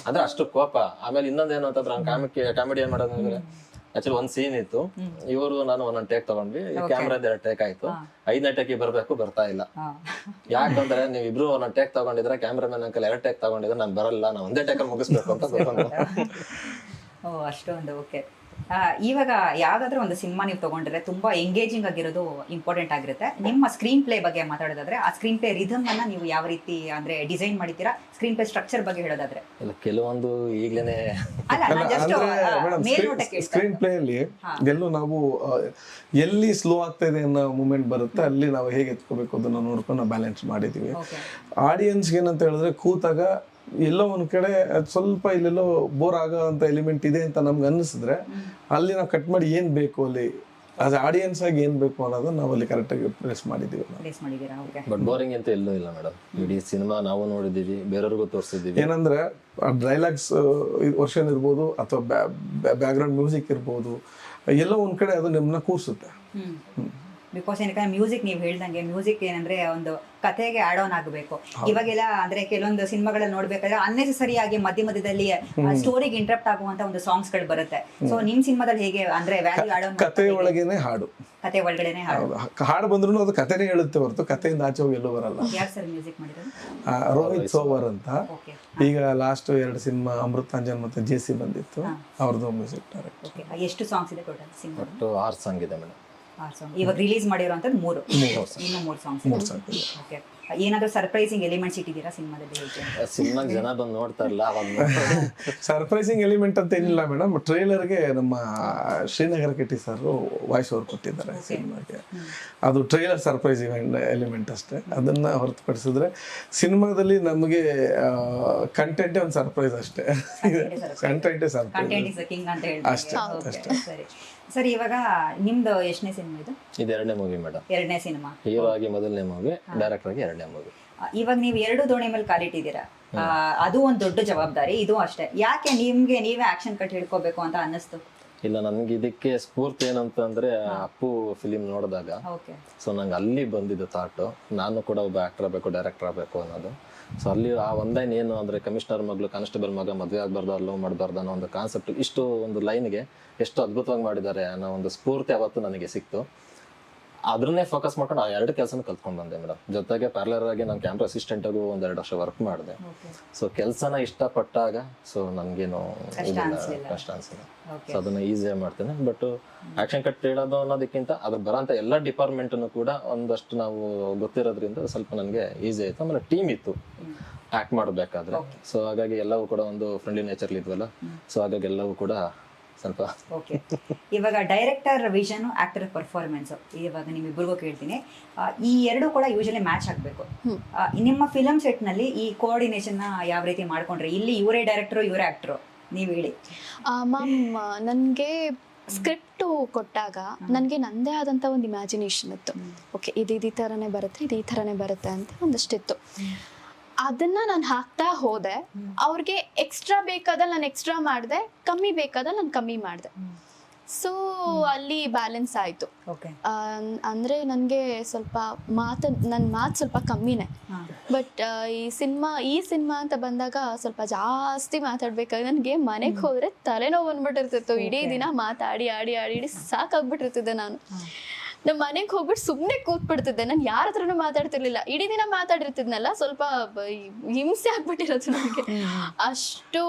ಅಂದ್ರೆ ಅಷ್ಟು ಕೋಪ. ಆಮೇಲೆ ಇನ್ನೊಂದೇನು ಅಂತಂದ್ರೆ ಕಾಮಿಡಿ ಏನ್ ಮಾಡೋದಂದ್ರೆ, ಆಕ್ಚುಲಿ ಒಂದ್ ಸೀನ್ ಇತ್ತು, ಇವರು ನಾನು ಒಂದೊಂದ್ ಟೇಕ್ ತಗೊಂಡ್ವಿ, ಕ್ಯಾಮ್ರಾ 2 ಟೇಕ್ ಆಯ್ತು, 5ನೇ ಟೇಕ್ ಬರ್ಬೇಕು, ಬರ್ತಾ ಇಲ್ಲ. ಯಾಕಂದ್ರೆ ನೀವ್ ಇಬ್ರು ಒಂದೊಂದ್ ಟೇಕ್ ತಗೊಂಡಿದ್ರೆ ಕ್ಯಾಮ್ರಾಮನ್ ಅಂಕಲ್ 2 ಟೇಕ್ ತಗೊಂಡಿದ್ರೆ ನಾನು ಬರಲ್ಲ, ನಾನು ಒಂದೇ ಟೇಕ್ ಮುಗಿಸ್ಬೇಕು ಅಂತ ಬರ್ಕೊಂಡು. ಓ ಅಷ್ಟೊಂದು. ಓಕೆ, ಇವಾಗ ಯಾವ್ದಾದ್ರು ಒಂದು ಸಿನಿಮಾ ನೀವು ತಗೊಂಡ್ರೆ ತುಂಬಾ ಎಂಗೇಜಿಂಗ್ ಆಗಿರೋದು ಇಂಪಾರ್ಟೆಂಟ್ ಆಗಿರುತ್ತೆ. ನಿಮ್ಮ ಸ್ಕ್ರೀನ್ ಪ್ಲೇ ಬಗ್ಗೆ ಮಾತಾಡೋದಾದ್ರೆ ಆ ಸ್ಕ್ರೀನ್ ಪ್ಲೇ ರಿದಮ್ ಅನ್ನ ನೀವು ಯಾವ ರೀತಿ ಅಂದ್ರೆ ಡಿಸೈನ್ ಮಾಡಿದ್ದೀರಾ? ಸ್ಕ್ರೀನ್ ಪ್ಲೇ ಸ್ಟ್ರಕ್ಚರ್ ಬಗ್ಗೆ ಹೇಳೋದಾದ್ರೆ ಕೆಲವೊಂದು ಈಗ್ಲೇನೆ ಸ್ಕ್ರೀನ್ ಪ್ಲೇ ಅಲ್ಲಿ ಎಲ್ಲೂ ನಾವು ಎಲ್ಲಿ ಸ್ಲೋ ಆಗ್ತಾ ಇದೆ ಅನ್ನೋ ಮೂಮೆಂಟ್ ಬರುತ್ತೆ, ಅಲ್ಲಿ ನಾವು ಹೇಗೆ ಎತ್ಕೋಬೇಕು ಅದನ್ನ ನೋಡ್ಕೊಂಡು ನಾವು ಬ್ಯಾಲೆನ್ಸ್ ಮಾಡಿದೀವಿ. ಆಡಿಯನ್ಸ್ಗೆ ಏನಂತ ಹೇಳಿದ್ರೆ, ಕೂತಾಗ ಎಲ್ಲೋ ಒಂದ್ ಕಡೆ ಸ್ವಲ್ಪ ಇಲ್ಲೆಲ್ಲೋ ಬೋರ್ ಆಗೋ ಅಂತ ಎಲಿಮೆಂಟ್ ಇದೆ ಅಂತ ನಮ್ಗೆ ಅನ್ನಿಸಿದ್ರೆ ಅಲ್ಲಿ ನಾವು ಕಟ್ ಮಾಡಿ ಏನ್ ಬೇಕು ಅಲ್ಲಿ ಆಸ್ ಆಡಿಯನ್ಸ್ ಆಗಿ ಏನ್ ಬೇಕು ಅನ್ನೋದನ್ನ ನಾವು ಅಲ್ಲಿ ಕರೆಕ್ಟ್ ಆಗಿ ಪ್ಲೇಸ್ ಮಾಡಿದೀವಿ. ಬಟ್ ಬೋರಿಂಗ್ ಅಂತ ಎಲ್ಲೂ ಇಲ್ಲ ಮೇಡಮ್. ಇಡೀ ಸಿನಿಮಾ ನಾವು ನೋಡಿದೀವಿ, ಬೇರೆಯವ್ರಿಗೂ ತೋರಿಸಿದೀವಿ. ಏನಂದ್ರೆ ಡೈಲಾಗ್ಸ್ ವರ್ಷನ್ ಇರ್ಬೋದು ಅಥವಾ ಬ್ಯಾಕ್ ಗ್ರೌಂಡ್ ಮ್ಯೂಸಿಕ್ ಇರ್ಬೋದು, ಎಲ್ಲೋ ಒಂದ್ ಕಡೆ ಅದು ನಿಮ್ಮನ್ನ ಕೂರ್ಸುತ್ತೆ. ಬಿಕಾಸ್ ಏನಕ್ಕೆ ಮ್ಯೂಸಿಕ್ ನೀವು ಹೇಳ್ದಂಗೆ ಮ್ಯೂಸಿಕ್ ಏನಂದ್ರೆ ಒಂದು ಕಥೆಗೆ ಆಡ್ ಆನ್ ಆಗಬೇಕು. ಇವಾಗೆಲ್ಲ ಅಂದ್ರೆ ಕೆಲವೊಂದು ಸಿನಿಮಾಗಳಲ್ಲಿ ನೋಡ್ಬೇಕಾದ್ರೆ ಅನ್ನೆಸೆಸರಿ ಆಗಿ ಮಧ್ಯದಲ್ಲಿ ಸ್ಟೋರಿಗೆ ಇಂಟರಪ್ಟ್ ಆಗುವಂತ ಒಂದು ಸಾಂಗ್ಸ್ ಗಳು ಬರುತ್ತೆ. ಸೊ ನಿಮ್ ಸಿನಿಮಾದಲ್ಲಿ ಹೇಗೆ ಅಂದ್ರೆ ವ್ಯಾಲ್ಯೂ ಆಡ್ ಆನ್? ಕಥೆ ಒಳಗೇನೆ ಹಾಡು, ಕಥೆ ಒಳಗಡೆನೆ ಹಾಡು ಬಂದ್ರು ಅದು ಕಥೆನೇ ಹೇಳುತ್ತೆ ಹೊರತು ಕಥೆಯಿಂದ ಆಚೆ ಹೋಗಿ ಎಲ್ಲೂ ಬರಲ್ಲ. ಯಾರು ಸರ್ ಮ್ಯೂಸಿಕ್ ಮಾಡಿದ್ರು? ರೋಹಿತ್ ಸೋವರ್ ಅಂತ. ಈಗ ಲಾಸ್ಟ್ 2 ಸಿನಿಮಾ ಅಮೃತಾಂಜನ್ ಮತ್ತೆ ಜೆಸಿ ಬಂದಿತ್ತು, ಅವ್ರದ್ದು ಮ್ಯೂಸಿಕ್ ಡೈರೆಕ್ಟರ್. ಎಷ್ಟು ಸಾಂಗ್ಸ್ ಇದೆ ಟೋಟಲ್ ಸಿನಿಮಾ? 6 ಸಾಂಗ್ ಇದೆ ಮೇಡಮ್. ಇವಾಗ ರಿಲೀಸ್ ಮಾಡಿರೋಂಥದ್ದು 3, ಇನ್ನು 3 ಸಾಂಗ್ಸ್. ಓಕೆ, ಏನಾದ್ರೂ ಸರ್ಪ್ರೈಸಿಂಗ್ ಎಲಿಮೆಂಟ್ಸ್ ಇಟ್ಟಿದ್ದೀರಾ ಸಿನಿಮಾದಲ್ಲಿ? ಸಿನಿಮಾ ಜನ ಬಂದು ನೋಡ್ತಾರಲ್ಲ ಅವಾಗ ಸರ್ಪ್ರೈಸಿಂಗ್ ಎಲಿಮೆಂಟ್ ಅಂತ ಏನಿಲ್ಲ ಮೇಡಮ್. ಟ್ರೈಲರ್ಗೆ ನಮ್ಮ ಶ್ರೀನಗರ ಕೆಟ್ಟಿ ಸರ್ ವಾಯ್ಸ್ ಓವರ್ ಕೊಟ್ಟಿದ್ದಾರೆ ಸಿನಿಮಾಗೆ. ಅದು ಟ್ರೈಲರ್ ಸರ್ಪ್ರೈಸಿಂಗ್ ಎಲಿಮೆಂಟ್ ಅಷ್ಟೇ. ಅದನ್ನ ಹೊರತುಪಡಿಸಿದ್ರೆ ಸಿನಿಮಾದಲ್ಲಿ ನಮಗೆ ಕಂಟೆಂಟೇ ಒಂದು ಸರ್ಪ್ರೈಸ್ ಅಷ್ಟೇ. ಕಂಟೆಂಟೇ ಸರ್ಪ್ರೈಸ್ ಅಷ್ಟೇ ಅಷ್ಟೇ. ಸರ್, ಇವಾಗ ನಿಮ್ದು ಎಷ್ಟನೇ ಸಿನಿಮಾ ಇದು? ಇದು 2ನೇ ಮೂವಿ ಮೇಡಮ್. 2ನೇ ಸಿನಿಮಾ. ಹೀರೋ ಆಗಿ 1ನೇ ಮೂವಿ, ಡೈರೆಕ್ಟರ್ ಆಗಿ 2ನೇ ಮೂವಿ. ಇವಾಗ ನೀವು 2 ದೋಣಿ ಮೇಲೆ ಕಾಲಿಟ್ಟಿದ್ದೀರಾ, ಅದು ಒಂದು ದೊಡ್ಡ ಜವಾಬ್ದಾರಿ. ಇದು ಅಷ್ಟೇ. ಯಾಕೆ ನಿಮ್ಗೆ ನೀವೇ ಆಕ್ಷನ್ ಕಟ್ ಹಿಡ್ಕೋಬೇಕು ಅಂತ ಅನ್ನಿಸ್ತು? ಇಲ್ಲ, ನನ್ಗೆ ಇದಕ್ಕೆ ಸ್ಫೂರ್ತಿ ಏನಂತಂದ್ರೆ ಅಪ್ಪು ಫಿಲಿಂ ನೋಡಿದಾಗ ಸೊ ನಂಗೆ ಅಲ್ಲಿ ಬಂದಿದ್ದು ಥಾಟು, ನಾನು ಕೂಡ ಒಬ್ಬ ಆಕ್ಟರ್ ಆಗಬೇಕು, ಡೈರೆಕ್ಟರ್ ಆಗಬೇಕು ಅನ್ನೋದು. ಸೊ ಅಲ್ಲಿ ಆ ಒಂದೈನ್ ಏನು ಅಂದ್ರೆ, ಕಮಿಷನರ್ ಮಗಳು ಕಾನ್ಸ್ಟೇಬಲ್ ಮಗ ಮದುವೆ ಆಗ್ಬಾರ್ದು, ಲವ್ ಮಾಡಬಾರ್ದು ಅನ್ನೋ ಒಂದು ಕಾನ್ಸೆಪ್ಟ್ ಇಷ್ಟು ಒಂದು ಲೈನ್ಗೆ ಎಷ್ಟು ಅದ್ಭುತವಾಗಿ ಮಾಡಿದ್ದಾರೆ ಅನ್ನೋ ಒಂದು ಸ್ಫೂರ್ತಿ ಅವತ್ತು ನನಗೆ ಸಿಕ್ತು. ಅದನ್ನೇ ಫೋಕಸ್ ಮಾಡ್ಕೊಂಡು ಆ 2 ಕೆಲಸನ ಕಲ್ತ್ಕೊಂಡು ಬಂದೆ ಮೇಡಮ್. ಜೊತೆಗೆ ಪ್ಯಾರಲರ್ ಆಗಿ ನಾನು ಕ್ಯಾಮ್ರಾ ಅಸಿಸ್ಟೆಂಟ್ ಆಗು 1-2 ವರ್ಷ ವರ್ಕ್ ಮಾಡಿದೆ. ಸೊ ಕೆಲಸನ ಇಷ್ಟಪಟ್ಟಾಗ ಸೊ ನನ್ಗೇನು ಕಷ್ಟ ಅನ್ಸಿಲ್ಲ. ಸೊ ಅದನ್ನ ಈಸಿಯಾಗಿ ಮಾಡ್ತೇನೆ. ಬಟ್ ಆಕ್ಷನ್ ಕಟ್ ಹೇಳೋದು ಅನ್ನೋದಕ್ಕಿಂತ ಅದ್ರ ಬರೋಂಥ ಎಲ್ಲ ಡಿಪಾರ್ಟ್ಮೆಂಟ್ ಕೂಡ ಒಂದಷ್ಟು ನಾವು ಗೊತ್ತಿರೋದ್ರಿಂದ ಸ್ವಲ್ಪ ನನಗೆ ಈಸಿ ಆಯ್ತು. ಆಮೇಲೆ ಟೀಮ್ ಇತ್ತು ಆಕ್ಟ್ ಮಾಡಬೇಕಾದ್ರೆ. ಸೊ ಹಾಗಾಗಿ ಎಲ್ಲವೂ ಕೂಡ ಒಂದು ಫ್ರೆಂಡ್ಲಿ ನೇಚರ್ ಇದ್ವಲ್ಲ, ಸೊ ಹಾಗಾಗಿ ಎಲ್ಲವೂ ಕೂಡ ಸ್ವಲ್ಪ. ಓಕೆ, ಇವಾಗ ಡೈರೆಕ್ಟರ್ ವಿಷನ್, ಆಕ್ಟರ್ ಪರ್ಫಾರ್ಮೆನ್ಸ್, ಇವಾಗ ನಿಮ್ಮಿಬ್ಬರಿಗೂ ಕೇಳ್ತೀನಿ. ಈ ಎರಡು ಕೂಡ ಯೂಶಲಿ ಮ್ಯಾಚ್ ಆಗಬೇಕು. ನಿಮ್ಮ ಫಿಲಮ್ ಸೆಟ್ನಲ್ಲಿ ಈ ಕೋಆರ್ಡಿನೇಷನ್ನ ಯಾವ ರೀತಿ ಮಾಡ್ಕೊಂಡ್ರೆ? ಇಲ್ಲಿ ಇವರೇ ಡೈರೆಕ್ಟ್ರು, ಇವರೇ ಆಕ್ಟ್ರು, ನೀವು ಹೇಳಿ. ಮ್ಯಾಮ್, ನನಗೆ ಸ್ಕ್ರಿಪ್ಟು ಕೊಟ್ಟಾಗ ನನಗೆ ನನ್ನದೇ ಆದಂಥ ಒಂದು ಇಮ್ಯಾಜಿನೇಷನ್ ಇತ್ತು. ಓಕೆ, ಇದು ಈ ಥರನೇ ಬರುತ್ತೆ, ಇದು ಈ ಥರನೇ ಬರುತ್ತೆ ಅಂತ ಒಂದಷ್ಟಿತ್ತು. ಅದನ್ನ ನಾನು ಹಾಕ್ತಾ ಹೋದೆ. ಅವ್ರಿಗೆ ಎಕ್ಸ್ಟ್ರಾ ಬೇಕಾದಲ್ಲಿ ನಾನು ಎಕ್ಸ್ಟ್ರಾ ಮಾಡಿದೆ, ಕಮ್ಮಿ ಬೇಕಾದಲ್ಲಿ ನಾನು ಕಮ್ಮಿ ಮಾಡಿದೆ. ಸೊ ಅಲ್ಲಿ ಬ್ಯಾಲೆನ್ಸ್ ಆಯಿತು. ಅಂದರೆ ನನಗೆ ಸ್ವಲ್ಪ ನನ್ನ ಮಾತು ಸ್ವಲ್ಪ ಕಮ್ಮಿನೇ. ಬಟ್ ಈ ಸಿನಿಮಾ ಅಂತ ಬಂದಾಗ ಸ್ವಲ್ಪ ಜಾಸ್ತಿ ಮಾತಾಡ್ಬೇಕಾದ್ರೆ ನನಗೆ ಮನೆಗೆ ಹೋದರೆ ತಲೆನೋವು ಬಂದ್ಬಿಟ್ಟಿರ್ತಿತ್ತು. ಇಡೀ ದಿನ ಮಾತಾಡಿ ಆಡಿ ಆಡಿ ಇಡೀ ಸಾಕಾಗ್ಬಿಟ್ಟಿರ್ತಿದ್ದೆ. ನಮ್ಮ ಮನೆಗೆ ಹೋಗ್ಬಿಟ್ಟು ಸುಮ್ಮನೆ ಕೂತ್ಬಿಡ್ತಿದ್ದೆ. ನಾನು ಯಾರ ಹತ್ರನೂ ಮಾತಾಡ್ತಿರ್ಲಿಲ್ಲ. ಇಡೀ ದಿನ ಮಾತಾಡಿರ್ತಿದ್ನಲ್ಲ, ಸ್ವಲ್ಪ ಹಿಂಸೆ ಆಗ್ಬಿಟ್ಟಿರೋದು ನನಗೆ. ಅಷ್ಟು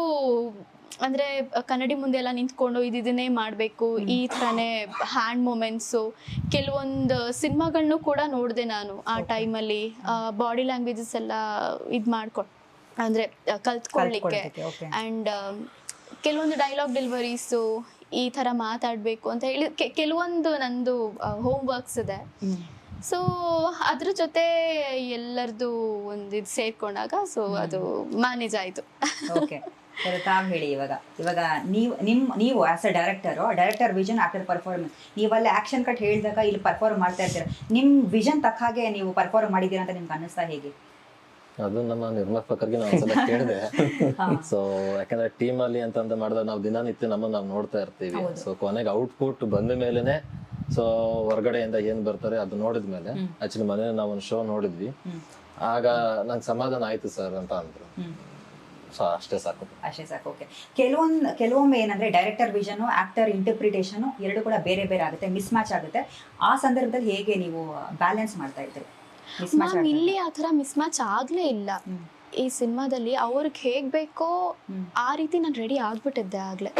ಅಂದರೆ ಕನ್ನಡಿ ಮುಂದೆ ಎಲ್ಲ ನಿಂತ್ಕೊಂಡು ಇದನ್ನೇ ಮಾಡಬೇಕು, ಈ ಥರನೇ ಹ್ಯಾಂಡ್ ಮೂಮೆಂಟ್ಸು, ಕೆಲವೊಂದು ಸಿನಿಮಾಗಳನ್ನೂ ಕೂಡ ನೋಡಿದೆ ನಾನು ಆ ಟೈಮಲ್ಲಿ. ಬಾಡಿ ಲ್ಯಾಂಗ್ವೇಜಸ್ ಎಲ್ಲ ಇದು ಮಾಡ್ಕೊಂಡು ಅಂದರೆ ಕಲ್ತ್ಕೊಳ್ಳಿಕ್ಕೆ. ಆ್ಯಂಡ್ ಕೆಲವೊಂದು ಡೈಲಾಗ್ ಡೆಲಿವರೀಸು ಈ ಥರ ಮಾತಾಡಬೇಕು ಅಂತ ಹೇಳಿ ಕೆಲವೊಂದು ನಂದು ಹೋಮ್ ವರ್ಕ್ಸ್ ಇದೆ. ಸೊ ಅದ್ರ ಜೊತೆ ಎಲ್ಲರದು ಒಂದು ಇದು ಸೇರ್ಕೊಂಡಾಗ ಸೊ ಅದು ಮ್ಯಾನೇಜ್ ಆಯಿತು. ಓಕೆ, ತಾವು ಹೇಳಿ. ಇವಾಗ ನೀವು as a director vision, actor performance, ನೀವಲ್ಲಿ ಆಕ್ಷನ್ ಕಟ್ ಹೇಳಿದಾಗ ಇಲ್ಲಿ ಪರ್ಫಾರ್ಮ್ ಮಾಡ್ತಾ ಇರ್ತೀರ. ನಿಮ್ಮ ವಿಷನ್ ತಕ್ಕ ಹಾಗೆ ನೀವು ಪರ್ಫಾರ್ಮ್ ಮಾಡಿದ್ದೀರಾ ಅಂತ ನಿಮ್ಗೆ ಅನ್ನಿಸ್ತಾ ಹೇಗೆ? ಅದು ನಮ್ಮ ನಿರ್ಮಾಪಕರಿಗೆ ನಾವು ಒಂದ್ಸಲ ಕೇಳಿದೆ. ಸೊ ಯಾಕಂದ್ರೆ ಟೀಮ್ ಅಲ್ಲಿ ಅಂತಂದ ಮಾಡಿದ್ರೆ ನಾವು ದಿನನಿತ್ಯ ನಾವು ನೋಡ್ತಾ ಇರ್ತೀವಿ. ಸೊ ಕೊನೆಗೆ ಔಟ್ಪುಟ್ ಬಂದ ಮೇಲೆನೆ, ಸೊ ಹೊರಗಡೆಯಿಂದ ಏನ್ ಬರ್ತಾರೆ ಅದು ನೋಡಿದ್ಮೇಲೆ, ಆಕ್ಚುಲಿ ಮನೆ ನಾವು ಒಂದು ಶೋ ನೋಡಿದ್ವಿ, ಆಗ ನಂಗೆ ಸಮಾಧಾನ ಆಯ್ತು ಸರ್ ಅಂತ ಅಂದ್ರು. ಸೊ ಅಷ್ಟೇ ಸಾಕು. ಓಕೆ, ಕೆಲವೊಮ್ಮೆ ಏನಂದ್ರೆ ಡೈರೆಕ್ಟರ್ ವಿಷನ್, ಆಕ್ಟರ್ ಇಂಟರ್ಪ್ರಿಟೇಷನ್ ಎರಡು ಕೂಡ ಬೇರೆ ಬೇರೆ ಆಗುತ್ತೆ, ಮಿಸ್ ಮ್ಯಾಚ್ ಆಗುತ್ತೆ. ಆ ಸಂದರ್ಭದಲ್ಲಿ ಹೇಗೆ ನೀವು ಬ್ಯಾಲೆನ್ಸ್ ಮಾಡ್ತಾ ಇದ್ರಿ? ಮ್ಯಾಮ್, ಇಲ್ಲಿ ಆ ಥರ ಮಿಸ್ ಮ್ಯಾಚ್ ಆಗಲೇ ಇಲ್ಲ. ಈ ಸಿನಿಮಾದಲ್ಲಿ ಅವ್ರಿಗೆ ಹೇಗೆ ಬೇಕೋ ಆ ರೀತಿ ನಾನು ರೆಡಿ ಆಗ್ಬಿಟ್ಟಿದ್ದೆ ಆಗಲೇ.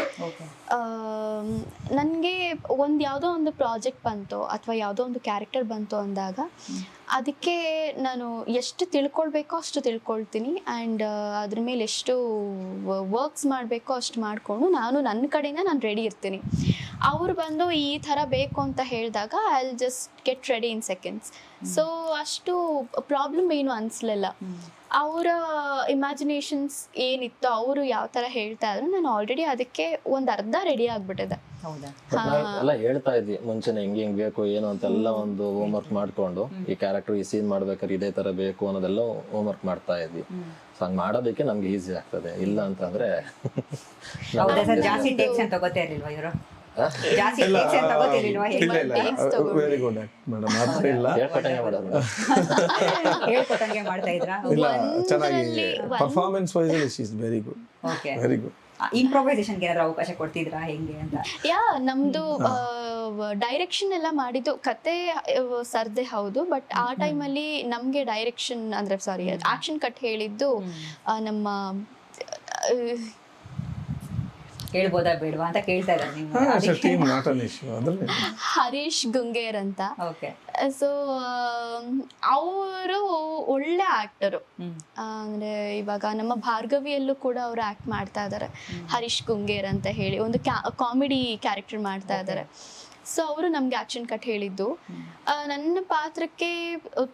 ನನಗೆ ಯಾವುದೋ ಒಂದು ಪ್ರಾಜೆಕ್ಟ್ ಬಂತು ಅಥವಾ ಯಾವುದೋ ಒಂದು ಕ್ಯಾರೆಕ್ಟರ್ ಬಂತು ಅಂದಾಗ ಅದಕ್ಕೆ ನಾನು ಎಷ್ಟು ತಿಳ್ಕೊಳ್ಬೇಕೋ ಅಷ್ಟು ತಿಳ್ಕೊಳ್ತೀನಿ. ಆ್ಯಂಡ್ ಅದ್ರ ಮೇಲೆ ಎಷ್ಟು ವರ್ಕ್ಸ್ ಮಾಡಬೇಕೋ ಅಷ್ಟು ಮಾಡಿಕೊಂಡು ನನ್ನ ಕಡೆಯಿಂದ ನಾನು ರೆಡಿ ಇರ್ತೀನಿ. ಅವ್ರು ಬಂದು ಈ ಥರ ಬೇಕು ಅಂತ ಹೇಳಿದಾಗ I will just get ready in seconds. So ಅಷ್ಟು ಪ್ರಾಬ್ಲಮ್ ಏನು ಅನಿಸ್ಲಿಲ್ಲ. ಅವರ ಇಮ್ಯಾಜಿನೇಷನ್ಸ್ ಏನಿತ್ತು, ಅವರು ಯಾವ ಥರ ಹೇಳ್ತಾ ಇದ್ರು, ನಾನು ಆಲ್ರೆಡಿ ಅದಕ್ಕೆ ಒಂದು ಅರ್ಧ ರೆಡಿ ಆಗ್ಬಿಟ್ಟಿದೆ. ಎಲ್ಲ ಹೇಳ್ತಾ ಇದ್ವಿ ಮುಂಚೆನೆ ಹಿಂಗ್ ಬೇಕು ಏನು ಅಂತೆಲ್ಲ ಒಂದು ಹೋಮ್ ವರ್ಕ್ ಮಾಡ್ಕೊಂಡು, ಈ ಕ್ಯಾರೆಕ್ಟರ್ ಈ ಸೀನ್ ಮಾಡ್ಬೇಕಾದ್ರೆ ಇದೇ ತರ ಬೇಕು ಅನ್ನೋದೆಲ್ಲ ಹೋಮ್ ವರ್ಕ್ ಮಾಡ್ತಾ ಇದ್ವಿ. ಸೊ ಹಂಗ್ ಮಾಡೋದಕ್ಕೆ ನಮ್ಗೆ ಈಸಿ ಆಗ್ತದೆ. ಇಲ್ಲ ಅಂತಂದ್ರೆ ಜಾಸ್ತಿ ಟೇಕ್ಸ್ ಅಂತ ತಗೋತಾ ಇರ್ಲಿಲ್ವಾ ಇವರು? Very good madam. ಮಾತ್ರ ಇಲ್ಲ, ಹೇಳ್ಕೊಟ್ಟಂಗೆ ಮಾಡ್ತಾ ಇದ್ರಾ? ಇಲ್ಲ, ಚೆನ್ನಾಗಿ performance wise she is very good. Very good. ಇಂಪ್ರೊವೈಸೇಷನ್ಗೆ ಏನಾದ್ರು ಅವಕಾಶ ಕೊಡ್ತಿದ್ರಾ ಹೆಂಗೆ ಅಂತ? ನಮ್ದು ಡೈರೆಕ್ಷನ್ ಎಲ್ಲ ಮಾಡಿದ್ದು ಕತೆ ಸರ್ದೆ ಹೌದು. ಬಟ್ ಆ ಟೈಮಲ್ಲಿ ನಮ್ಗೆ ಡೈರೆಕ್ಷನ್ ಅಂದ್ರೆ ಆಕ್ಷನ್ ಕಟ್ ಹೇಳಿದ್ದು ನಮ್ಮ ಹೇಳ್ಬೋದಾ ಬೇಡವಾ ಅಂತ ಕೇಳ್ತಾ ಇದ್ದಾರೆ ಹರೀಶ್ ಗುಂಗೇರ್ ಅಂತ. ಸೊ ಅವರು ಒಳ್ಳೆ ಆಕ್ಟರು. ಅಂದ್ರೆ ಇವಾಗ ನಮ್ಮ ಭಾರ್ಗವಿಯಲ್ಲೂ ಕೂಡ ಅವರು ಆಕ್ಟ್ ಮಾಡ್ತಾ ಇದ್ದಾರೆ. ಹರೀಶ್ ಗುಂಗೇರ್ ಅಂತ ಹೇಳಿ ಒಂದು ಕಾಮಿಡಿ ಕ್ಯಾರೆಕ್ಟರ್ ಮಾಡ್ತಾ ಇದ್ದಾರೆ. ಸೊ ಅವರು ನಮ್ಗೆ ಆಕ್ಷನ್ ಕಟ್ ಹೇಳಿದ್ದು. ನನ್ನ ಪಾತ್ರಕ್ಕೆ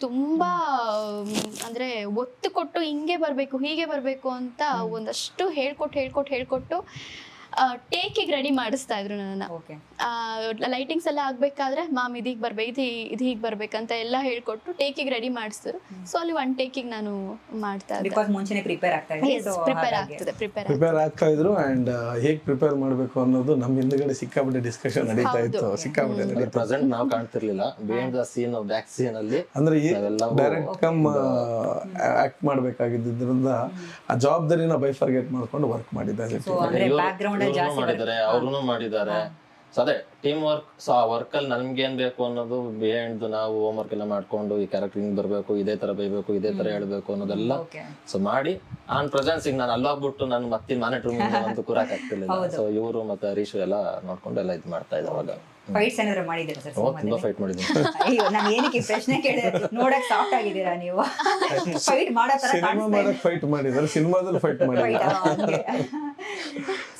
ತುಂಬಾ ಅಂದ್ರೆ ಒತ್ತು ಕೊಟ್ಟು ಹಿಂಗೆ ಬರ್ಬೇಕು ಹೀಗೆ ಬರ್ಬೇಕು ಅಂತ ಒಂದಷ್ಟು ಹೇಳ್ಕೊಟ್ಟು ಟೇಕಿಗೆ ರೆಡಿ ಮಾಡಿಸ್ತಾ ಇದ್ರು ನನ್ನ. ಲೈಟಿಂಗ್ಸ್ ಎಲ್ಲ ಆಗ್ಬೇಕಾದ್ರೆ ಮಾಮ್ ಇದೀಗ್ ಬರ್ಬೇಕು, ಇದು ಹೀಗೆ ಬರ್ಬೇಕಂತ ಎಲ್ಲ ಹೇಳ್ಕೊಟ್ಟು ಟೇಕಿಗೆ ರೆಡಿ ಮಾಡಿಸಿದ್ರು. ಸೊ ಅಲ್ಲಿ ಒನ್ ಟೇಕಿಗೆ ನಾನು ಮಾಡ್ತಾ ಇದ್ದೆ. ಪ್ರಿಪೇರ್ ಆಗ್ತಾ ಇದ್ರು. ಅಂಡ್ ಹೇಗೆ ಪ್ರಿಪೇರ್ ಮಾಡಬೇಕು ಅನ್ನೋದು ನಮ್ಮ ಹಿಂದ್ಗಡೆ ಸಿಕ್ಕಾಬಿಟ್ಟೆ ಡಿಸ್ಕಷನ್ ನಡೀತಾ ಇತ್ತು. ಸಿಕ್ಕಾಬಿಟ್ಟೆ ಪ್ರೆಸೆಂಟ್ ನಾವು ಕಾಣ್ತಿರ್ಲಿಲ್ಲ. Behind the scene back scene ಅಲ್ಲಿ ಅಂದ್ರೆ ಡೈರೆಕ್ಟ್ ಕಮ್ ಆಕ್ಟ್ ಮಾಡ್ಬೇಕಾಗಿದ್ದರಿಂದ ಆ ಜವಾಬ್ದಾರಿನ ಬೈಫರ್ಗೆಟ್ ಮಾಡ್ಕೊಂಡು ವರ್ಕ್ ಮಾಡಿದ್ದಾರೆ. ಮಾಡಿದ್ದಾರೆ, ಅವ್ರು ಮಾಡಿದ್ದಾರೆ. ಸೊ ಅದೇ ಟೀಮ್ ವರ್ಕ್. ಸೊ ಆ ವರ್ಕ್ ಅಲ್ಲಿ ನಮ್ಗೆ ಏನ್ ಬೇಕು ಅನ್ನೋದು ಬಿಹೈಂಡ್ ನಾವು ಹೋಮ್ ವರ್ಕ್ ಎಲ್ಲ ಮಾಡ್ಕೊಂಡು, ಈ ಕ್ಯಾರೆಕ್ಟರ್ ಹಿಂಗ್ ಬರ್ಬೇಕು, ಇದೇ ತರ ಬೈಬೇಕು, ಇದೇ ತರ ಹೇಳ್ಬೇಕು ಅನ್ನೋದೆಲ್ಲ ಸೊ ಮಾಡಿ ಆನ್ ಪ್ರೆಸೆನ್ಸ್ ಈಗ ನಾನು ಅಲ್ಲಾಗ್ಬಿಟ್ಟು ನಾನು ಮತ್ತೆ ಮಾನಿಟರ್ ಮುಂದೆ ಒಂದು ಕೂರಾಕ್ ಆಗ್ತಿರ್ಲಿಲ್ಲ. ಸೊ ಇವರು ಮತ್ತೆ ಹರೀಶ್ ಎಲ್ಲ ನೋಡ್ಕೊಂಡು ಎಲ್ಲ ಇದು ಮಾಡ್ತಾ ಇದ್ದ. ಅವಾಗ ಫೈಟ್ಸ್ ಏನಾದ್ರು ಮಾಡಿದ್ದೀರಾ ಸರ್? ತುಂಬಾ ಫೈಟ್ ಮಾಡಿದ್ದೀನಿ. ಅಯ್ಯೋ, ನಾನು ಏನಕ್ಕೆ ಪ್ರಶ್ನೆ ಕೇಳಿದೆ, ನೋಡಕ್ ಸಾಫ್ಟ್ ಆಗಿದ್ದೀರಾ ನೀವು? ಫೈಟ್ ಮಾಡೋ ತರ ಸಿನಿಮಾ ಮಾಡಕ್ ಫೈಟ್ ಮಾಡಿದ್ದಾರೆ, ಸಿನಿಮಾದಲ್ಲಿ ಫೈಟ್ ಮಾಡಿದ್ದಾರೆ.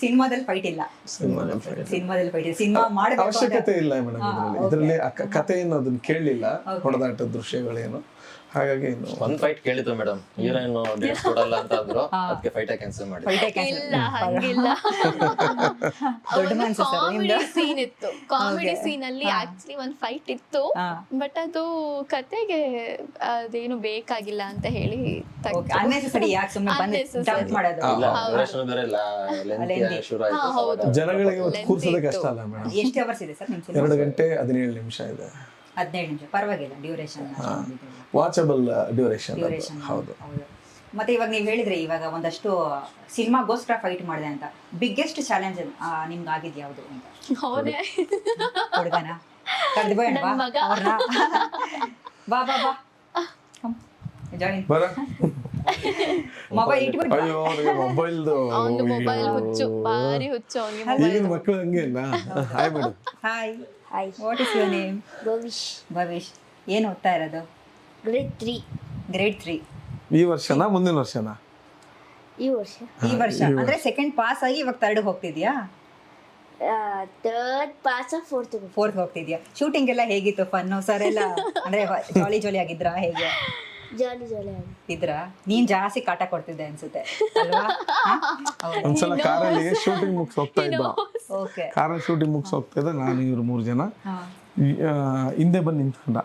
ಸಿನಿಮಾದಲ್ಲಿ ಫೈಟ್ ಇಲ್ಲ. ಸಿನಿಮಾದಲ್ಲಿ ಫೈಟ್ ಇಲ್ಲ. ಸಿನಿಮಾ ಮಾಡಬೇಕು ಅವಶ್ಯಕತೆ ಇಲ್ಲ ಮೇಡಮ್ ಇದರಲ್ಲಿ ಕತೆ ಏನು ಅದನ್ನ ಕೇಳಲಿಲ್ಲ, ಹೊಡೆದಾಟದ ದೃಶ್ಯಗಳೇನು, ಹಾಗಾಗಿ ಒಂದ್ ಫೈಟ್ ಕೇಳಿದ್ರು ಮೇಡಮ್, ಹೀರೋಯಿನ್ ಡೇಟ್ಸ್ ಕೊಡಲ್ಲ ಅಂತ ಅಂದ್ರು, ಅದಕ್ಕೆ ಫೈಟ್ ಕ್ಯಾನ್ಸಲ್ ಮಾಡಿ. ಇಲ್ಲ ಹಂಗಿಲ್ಲ. ದೊಡ್ಡ ಮನ್ಸು ಸರ್ ಕಾಮಿಡಿ ಸೀನ್ ಇತ್ತು, ಕಾಮಿಡಿ ಸೀನ್ ಅಲ್ಲಿ ಆಕ್ಚುಲಿ ಒಂದ್ ಫೈಟ್ ಇತ್ತು, ಬಟ್ ಅದು ಕತೆಗೆ ಅದೇನು ಬೇಕಾಗಿಲ್ಲ ಅಂತ ಹೇಳಿ ಅನ್ನೆಸೆಸರಿ. ಯಾಕೆ ಸುಮ್ಮನೆ ಬಂದು ಡಂಪ್ ಮಾಡೋದು? ಡ್ಯೂರೇಷನ್ ಬೇರೆ ಲೆಂತ್ ಶುರು ಆಯ್ತು. ಜನಗಳಿಗೆ ಇವತ್ತು ಕೂರ್ಸೋದೇ ಕಷ್ಟ ಅಲ್ಲ ಮೇಡಮ್. ಎಷ್ಟು ಅವರ್ಸ್ ಇದೆ ಸರ್ ನಿಮ್ 2 ಗಂಟೆ 17 ನಿಮಿಷ ಇದೆ. 15 ನಿಮಿಷ ಪರವಾಗಿಲ್ಲ ಡ್ಯೂರೇಷನ್. Watchable duration. ಹೌದು. ಮತ್ತೆ ಇವಾಗ ನೀವು ಹೇಳಿದ್ರೆ ಇವಾಗ ಒಂದಷ್ಟು ಸಿನಿಮಾಗೋಸ್ಕರ ಫೈಟ್ ಮಾಡಿದೆ ಅಂತ, ಬಿಗ್ಗೆಸ್ಟ್ ಚಾಲೆಂಜ್ ನಿಮ್ಗೆ ಆಗಿದ್ ಯಾವುದು ಅಂತ? ಅವನೇ ಹುಡುಗನ ಕರೆದು ಬೇಡ ಬಾ ಬಾ ಬಾ ಜಾಯಿನ್ ಬರ. ಮೊಬೈಲ್ ಇಟ್ಬಿಟ್ಟು ಅಯ್ಯೋ ಮೊಬೈಲ್ದು ಅವನು ಮೊಬೈಲ್ ಹುಚ್ಚು, ಭಾರಿ ಹುಚ್ಚು ಅವನಿಗೆ. ಈಗಿನ ಮಕ್ಕಳು ಹಂಗೆ hi madam. Hi. Hi. What is your name? Bhavish. Bhavish. ಏನು ಓದ್ತಾ ಇರೋದು? ಗ್ರೇಡ್ 3. ಗ್ರೇಡ್ 3. ಈ ವರ್ಷನಾ ಮುಂದಿನ ವರ್ಷನಾ? ಈ ವರ್ಷ. ಈ ವರ್ಷ ಅಂದ್ರೆ ಸೆಕೆಂಡ್ ಪಾಸ್ ಆಗಿ ಇವಾಗ 3rd ಹೋಗ್ತಿದ್ಯಾ? 3rd ಪಾಸ್ 4th ಹೋಗ್ತಿದ್ಯಾ? ಶೂಟಿಂಗ್ ಎಲ್ಲ ಹೇಗಿತ್ತು? ಫನ್ನು ಸರ್ ಎಲ್ಲ ಅಂದ್ರೆ ಜಾಲಿ ಆಗಿದ್ರಾ? ಹೇಗೆ ಜಾಲಿ ಆಗಿ ಇದ್ರಾ? ನೀನ್ ಜಾಸ್ತಿ ಕಾಟ ಕೊಡ್ತಿದ್ದೆ ಅನ್ಸುತ್ತೆ ಅಲ್ವಾ? ಒಂದ್ಸಲ ಕಾರಲ್ಲಿ ಶೂಟಿಂಗ್ ಮುಗಿಸ್ ಹೋಗ್ತಾ ಇದ್ದ. ಓಕೆ. ಕಾರಲ್ಲಿ ಶೂಟಿಂಗ್ ಮುಗಿಸ್ ಹೋಗ್ತಾ ಇದ್ದ, ನಾನು ಇವ್ರು 3 ಜನ ಹಿಂದೆ ಬಂದು ನಿಂತ್ಕೊಂಡ.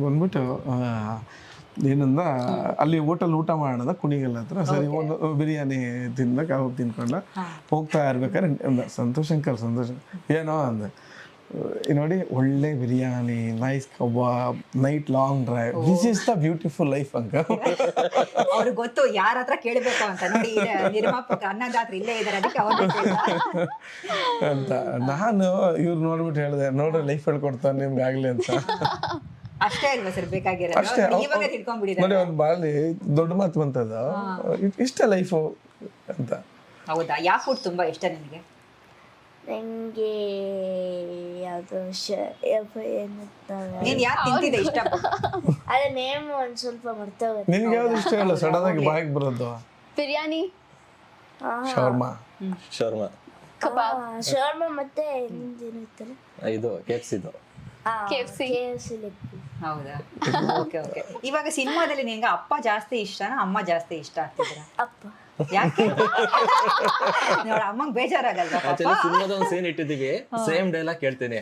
ಬಂದ್ಬಿಟ್ಟು ಏನಂದ, ಅಲ್ಲಿ ಹೋಟೆಲ್ ಊಟ ಮಾಡೋಣ ಕುಣಿಗಲ್ ಹತ್ರ. ಸರಿ ಒಂದು ಬಿರಿಯಾನಿ ತಿಂದ, ಕಬಾಬ್ ತಿನ್ಕೊಂಡ ಹೋಗ್ತಾ ಇರ್ಬೇಕಾದ್ರೆ ಸಂತೋಷ್ ಅಂಕಲ್ ಏನೋ ಅಂದೆ. ನೋಡಿ ಒಳ್ಳೆ biryani, nice kebab, night long drive, this is the beautiful life uncle. ಅವ್ರಿಗೆ ಗೊತ್ತು ಯಾರ ಹತ್ರ ಕೇಳಬೇಕು ಅಂತ. ನೋಡಿ ನಿರ್ಮಾಪಕ ಅನ್ನದಾತ್ರ ಇಲ್ಲೇ ಇದಾರೆ, ಅದಕ್ಕೆ ಅಂತ ನಾನು ಇವ್ರು ನೋಡ್ಬಿಟ್ಟು ಹೇಳಿದೆ, ನೋಡ್ರಿ ಲೈಫ್ ಹೇಳ್ಕೊಡ್ತಾನೆ ನಿಮ್ಗೆ ಆಗ್ಲಿ ಅಂತ. ಅಷ್ಟೇ ಅಲ್ವಾ ಸರ್ ಬೇಕಾಗಿರೋದು? ಅಷ್ಟೇ. ಇವಾಗ ತಿಳ್ಕೊಂಡ್ಬಿಟ್ಟಿದ್ದಾರೆ ನೋಡಿ ಒಂದು ಬಾಳಿ ದೊಡ್ಡ ಮಾತು ಬಂತದ, ಇಷ್ಟ ಲೈಫು ಅಂತ. ಹೌದಾ? ಯಾವ ಫುಡ್ ತುಂಬಾ ಇಷ್ಟ ನಿನಗೆ? ನಂಗೆ ಯಾವುದು ನೀನ್ ಯಾಕೆ ತಿಂತಿದ್ದೆ ಇಷ್ಟ? ಅದ ನೇಮ್ ಒಂದ್ ಸ್ವಲ್ಪ ಮರ್ತೋಗುತ್ತೆ. ನಿನ್ಗೆ ಯಾವ್ದು ಇಷ್ಟ ಇಲ್ಲ ಸಡನ್ ಆಗಿ ಬಾಯಿಗೆ ಬರೋದು? ಬಿರಿಯಾನಿ, ಶವರ್ಮಾ. ಶರ್ಮಾ, ಕಬಾಬ್, ಶವರ್ಮಾ ಮತ್ತೆ ಇನ್ನೊಂದೇನು ಇತ್ತಲ್ಲ, ಇದು ಕೆಫ್ಸಿದು. KFC. ಹೌದಾ? Okay okay. ಇವಾಗ ಸಿನಿಮಾದಲ್ಲಿ ನಿನ್ಗೆ ಅಪ್ಪ ಜಾಸ್ತಿ ಇಷ್ಟನಾ ಅಮ್ಮ ಜಾಸ್ತಿ ಇಷ್ಟ ಆಗ್ತಿದ್ರ? ಅಪ್ಪ. ಯಾಕೆ? ನೋಡ ಅಮ್ಮಂಗ್ ಬೇಜಾರಾಗಲ್ವಾ? ಆಕ್ಚುಲಿ ಸಿನಿಮಾದ ಒಂದು ಸೀನ್ ಇಟ್ಟಿದೀವಿ, ಸೇಮ್ ಡೈಲಾಗ್ ಕೇಳ್ತೀನಿ.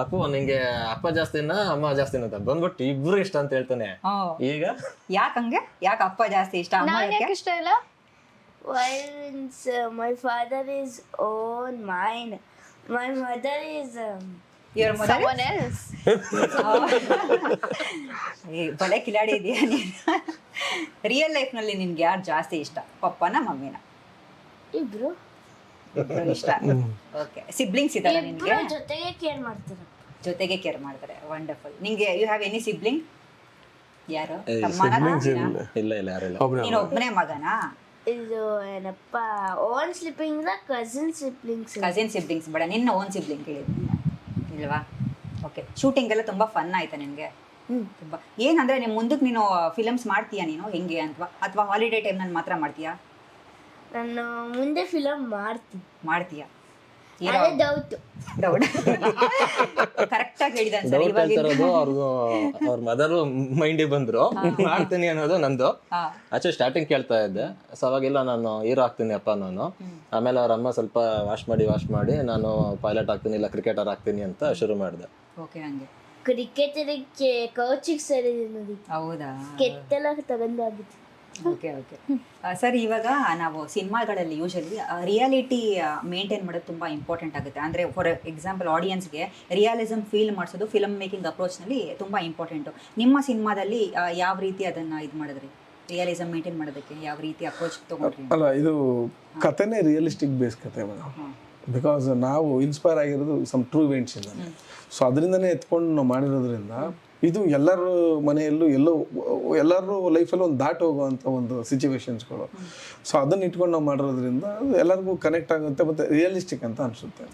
ಅಪ್ಪು ನಿಂಗೆ ಅಪ್ಪ ಜಾಸ್ತಿನ ಅಮ್ಮ ಜಾಸ್ತಿನ ಅಂತ ಬಂದ್ಬಿಟ್ಟು ಇಬ್ರು ಇಷ್ಟ ಅಂತ ಹೇಳ್ತಾನೆ. ಈಗ ಯಾಕಂಗೆ? ಯಾಕೆ ಅಪ್ಪ ಜಾಸ್ತಿ ಇಷ್ಟ, ಅಮ್ಮ ನಾನು ಯಾಕೆ? ಯಾಕೆ ಇಷ್ಟ ಇಲ್ಲ? Once my father is own mine. My mother is Your mother? Someone else. ಬಲೆ ಕಿಲಾಡಿ ಇದೆಯಾ ನೀನು? ರಿಯಲ್ ಲೈಫ್ ನಲ್ಲಿ ನಿನ್ಗೆ ಯಾರು ಜಾಸ್ತಿ ಇಷ್ಟ, ಪಪ್ಪನ ಮಮ್ಮಿನ? ಇಬ್ರು ಇಷ್ಟ. ಓಕೆ. ಸಿಬ್ಲಿಂಗ್ಸ್ ಇದಾರ ನಿನ್ಗೆ? ಜೊತೆಗೆ ಕೇರ್ ಮಾಡ್ತಾರೆ. ಜೊತೆಗೆ ಕೇರ್ ಮಾಡ್ತಾರೆ. ವಂಡರ್ಫುಲ್. ನಿಂಗೆ ಯು ಹ್ಯಾವ್ ಎನಿ ಸಿಬ್ಲಿಂಗ್? ಯಾರು? ತಮ್ಮನ ತಂಗಿನ? ಇಲ್ಲ ಯಾರಿಲ್ಲ. ನೀನು ಒಬ್ಬನೇ ಮಗನಾ? ಇದು ಏನಪ್ಪ own slipping cousin siblings. Cousin siblings ಬೇಡ, ನಿನ್ನ ಓನ್ ಸಿಬ್ಲಿಂಗ್ ಕೇಳಿದ್ದೀನಿ ಇಲ್ವಾ? ಓಕೆ. ಶೂಟಿಂಗ್ ಎಲ್ಲ ತುಂಬಾ ಫನ್ ಆಯ್ತಾ ನಿನ್ಗೆ? ತುಂಬಾ. ಏನಂದ್ರೆ ನಿಮ್ ಮುಂದಕ್ಕೆ ನೀನು ಫಿಲಮ್ಸ್ ಮಾಡ್ತೀಯಾ ನೀನು ಹೆಂಗೆ ಅಥವಾ ಹಾಲಿಡೇ ಟೈಮ್ ನಲ್ಲಿ ಮಾತ್ರ ಮಾಡ್ತೀಯಾ? ನಾನು ಮುಂದೆ ಫಿಲಮ್ ಮಾಡ್ತೀಯಾ? ಅದೇ ಡೌಟ್ ಕರೆಕ್ಟ್ ಆಗಿ ಹೇಳಿದ ಡೌಟ್ ಹೇಳ್ತಾರದು ಅವ್ರಿಗೂ ಅವ್ರ ಮದರು ಮೈಂಡಿಗೆ ಬಂದ್ರು, ಮಾಡ್ತೀನಿ ಅನ್ನೋದು ನಂದು. ಆಕ್ಚುಲಿ ಸ್ಟಾರ್ಟಿಂಗ್ ಕೇಳ್ತಾ ಇದ್ದೆ, ಸೊ ಅವಾಗೆಲ್ಲ ನಾನು ಹೀರೋ ಆಗ್ತೀನಿ ಅಪ್ಪ ನಾನು. ಆಮೇಲೆ ಅವ್ರ ಅಮ್ಮ ಸ್ವಲ್ಪ ವಾಶ್ ಮಾಡಿ ನಾನು ಪೈಲಟ್ ಆಗ್ತೀನಿ ಇಲ್ಲ ಕ್ರಿಕೆಟರ್ ಆಗ್ತೀನಿ ಅಂತ ಶುರು ಮಾಡಿದೆ. ಓಕೆ. ಹಂಗೆ ಕ್ರಿಕೆಟರಿಗೆ ಕೋಚಿಗೆ ಸೇರಿದ್ದೀನಿ. ಹೌದಾ? ಕೆಟ್ಟೆಲ್ಲ ತಗೊಂಡಾಗಿತ್ತು. Okay okay. ಸರ್ ಇವಾಗ ನಾವು ಸಿನಿಮಾಗಳಲ್ಲಿ ಯೂಶಲಿ ರಿಯಾಲಿಟಿ ಮೇಂಟೈನ್ ಮಾಡೋದು ತುಂಬ ಇಂಪಾರ್ಟೆಂಟ್ ಆಗುತ್ತೆ. ಅಂದರೆ ಫಾರ್ ಎಕ್ಸಾಂಪಲ್ ಆಡಿಯನ್ಸ್ಗೆ ರಿಯಾಲಿಸಮ್ ಫೀಲ್ ಮಾಡಿಸೋದು ಫಿಲಮ್ ಮೇಕಿಂಗ್ ಅಪ್ರೋಚ್ನಲ್ಲಿ ತುಂಬ ಇಂಪಾರ್ಟೆಂಟು. ನಿಮ್ಮ ಸಿನಿಮಾದಲ್ಲಿ ಯಾವ ರೀತಿ ಅದನ್ನು ಇದು ಮಾಡಿದ್ರಿ? ರಿಯಾಲಿಸಮ್ ಮೇಂಟೈನ್ ಮಾಡೋದಕ್ಕೆ ಯಾವ ರೀತಿ ಅಪ್ರೋಚ್ ತೊಗೊಂಡ್ರಿ? ಅಲ್ಲ, ಇದು ಕಥೆನೇ ರಿಯಲಿಸ್ಟಿಕ್ ಬೇಸ್ ಕತೆ ಮೇಡಮ್. ಬಿಕಾಸ್ ನಾವು ಇನ್ಸ್ಪೈರ್ ಆಗಿರೋದು ಸಮ್ ಟ್ರೂ ಇವೆಂಟ್ಸ್ ಇಂದ. ಸೊ ಅದರಿಂದನೇ ಎತ್ಕೊಂಡು ನಾವು ಮಾಡಿರೋದ್ರಿಂದ ಇದು ಎಲ್ಲರ ಮನೆಯಲ್ಲೂ ಎಲ್ಲರೂ ಲೈಫಲ್ಲೂ ಒಂದು ದಾಟ್ ಹೋಗುವಂಥ ಒಂದು ಸಿಚುವೇಶನ್ಸ್ಗಳು. ಸೊ ಅದನ್ನ ಇಟ್ಕೊಂಡು ನಾವು ಮಾಡಿರೋದ್ರಿಂದ ಎಲ್ಲರಿಗೂ ಕನೆಕ್ಟ್ ಆಗುತ್ತೆ ಮತ್ತು ರಿಯಲಿಸ್ಟಿಕ್ ಅಂತ ಅನ್ಸುತ್ತೆ.